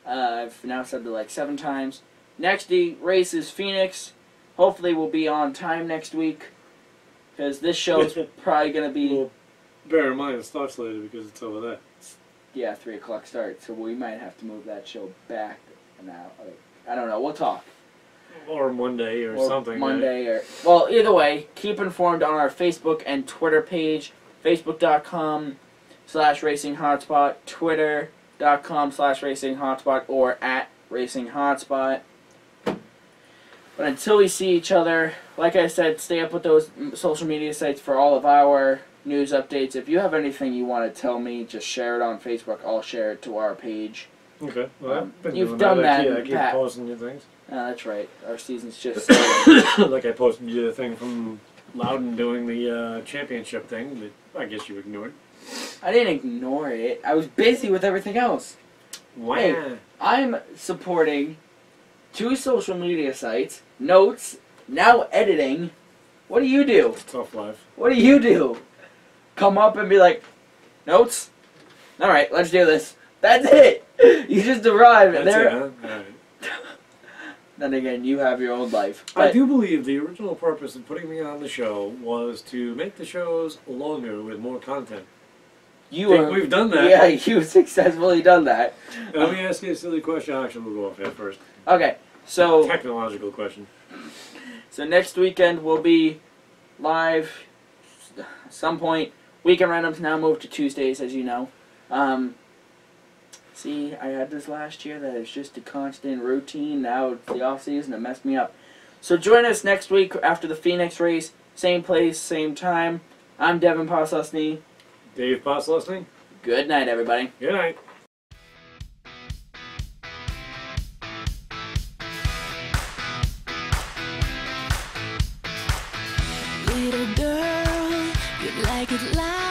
I've now said it like 7 times. Next race is Phoenix. Hopefully we'll be on time next week, because this show's probably going to be... Well, bear in mind it starts later because it's over there. Yeah, 3 o'clock start, so we might have to move that show back now. I don't know, we'll talk. Or Monday or something. Monday or... Well, either way, keep informed on our Facebook and Twitter page. Facebook.com/RacingHotspot, Twitter.com/RacingHotspot, or @RacingHotspot. But until we see each other, like I said, stay up with those social media sites for all of our news updates. If you have anything you want to tell me, just share it on Facebook. I'll share it to our page. Okay. Well, I've been you've doing done that. I keep posting you things. That's right. Our season's just started. Like I posted you the thing from Loudon doing the championship thing that I guess you ignored. I didn't ignore it. I was busy with everything else. Wow. Hey, I'm supporting 2 social media sites, notes, now editing. What do you do? It's a tough life. What do you do? Come up and be like, notes? Alright, let's do this. That's it! You just arrive and That's there. it, huh? All right. Then again, you have your own life. I But do believe the original purpose of putting me on the show was to make the shows longer with more content. you Think are, we've done that. Yeah, you've successfully done that. And let me ask you a silly question. Actually, we'll go off that first. Okay, so Technological question. next weekend we'll be live at some point. Weekend randoms now moved to Tuesdays, as you know. See, I had this last year that it's just a constant routine. Now it's the off season. It messed me up. So join us next week after the Phoenix race. Same place, same time. I'm Devin Poslusny. Dave Poslusny. Good night, everybody. Good night. Little girl, you like it loud.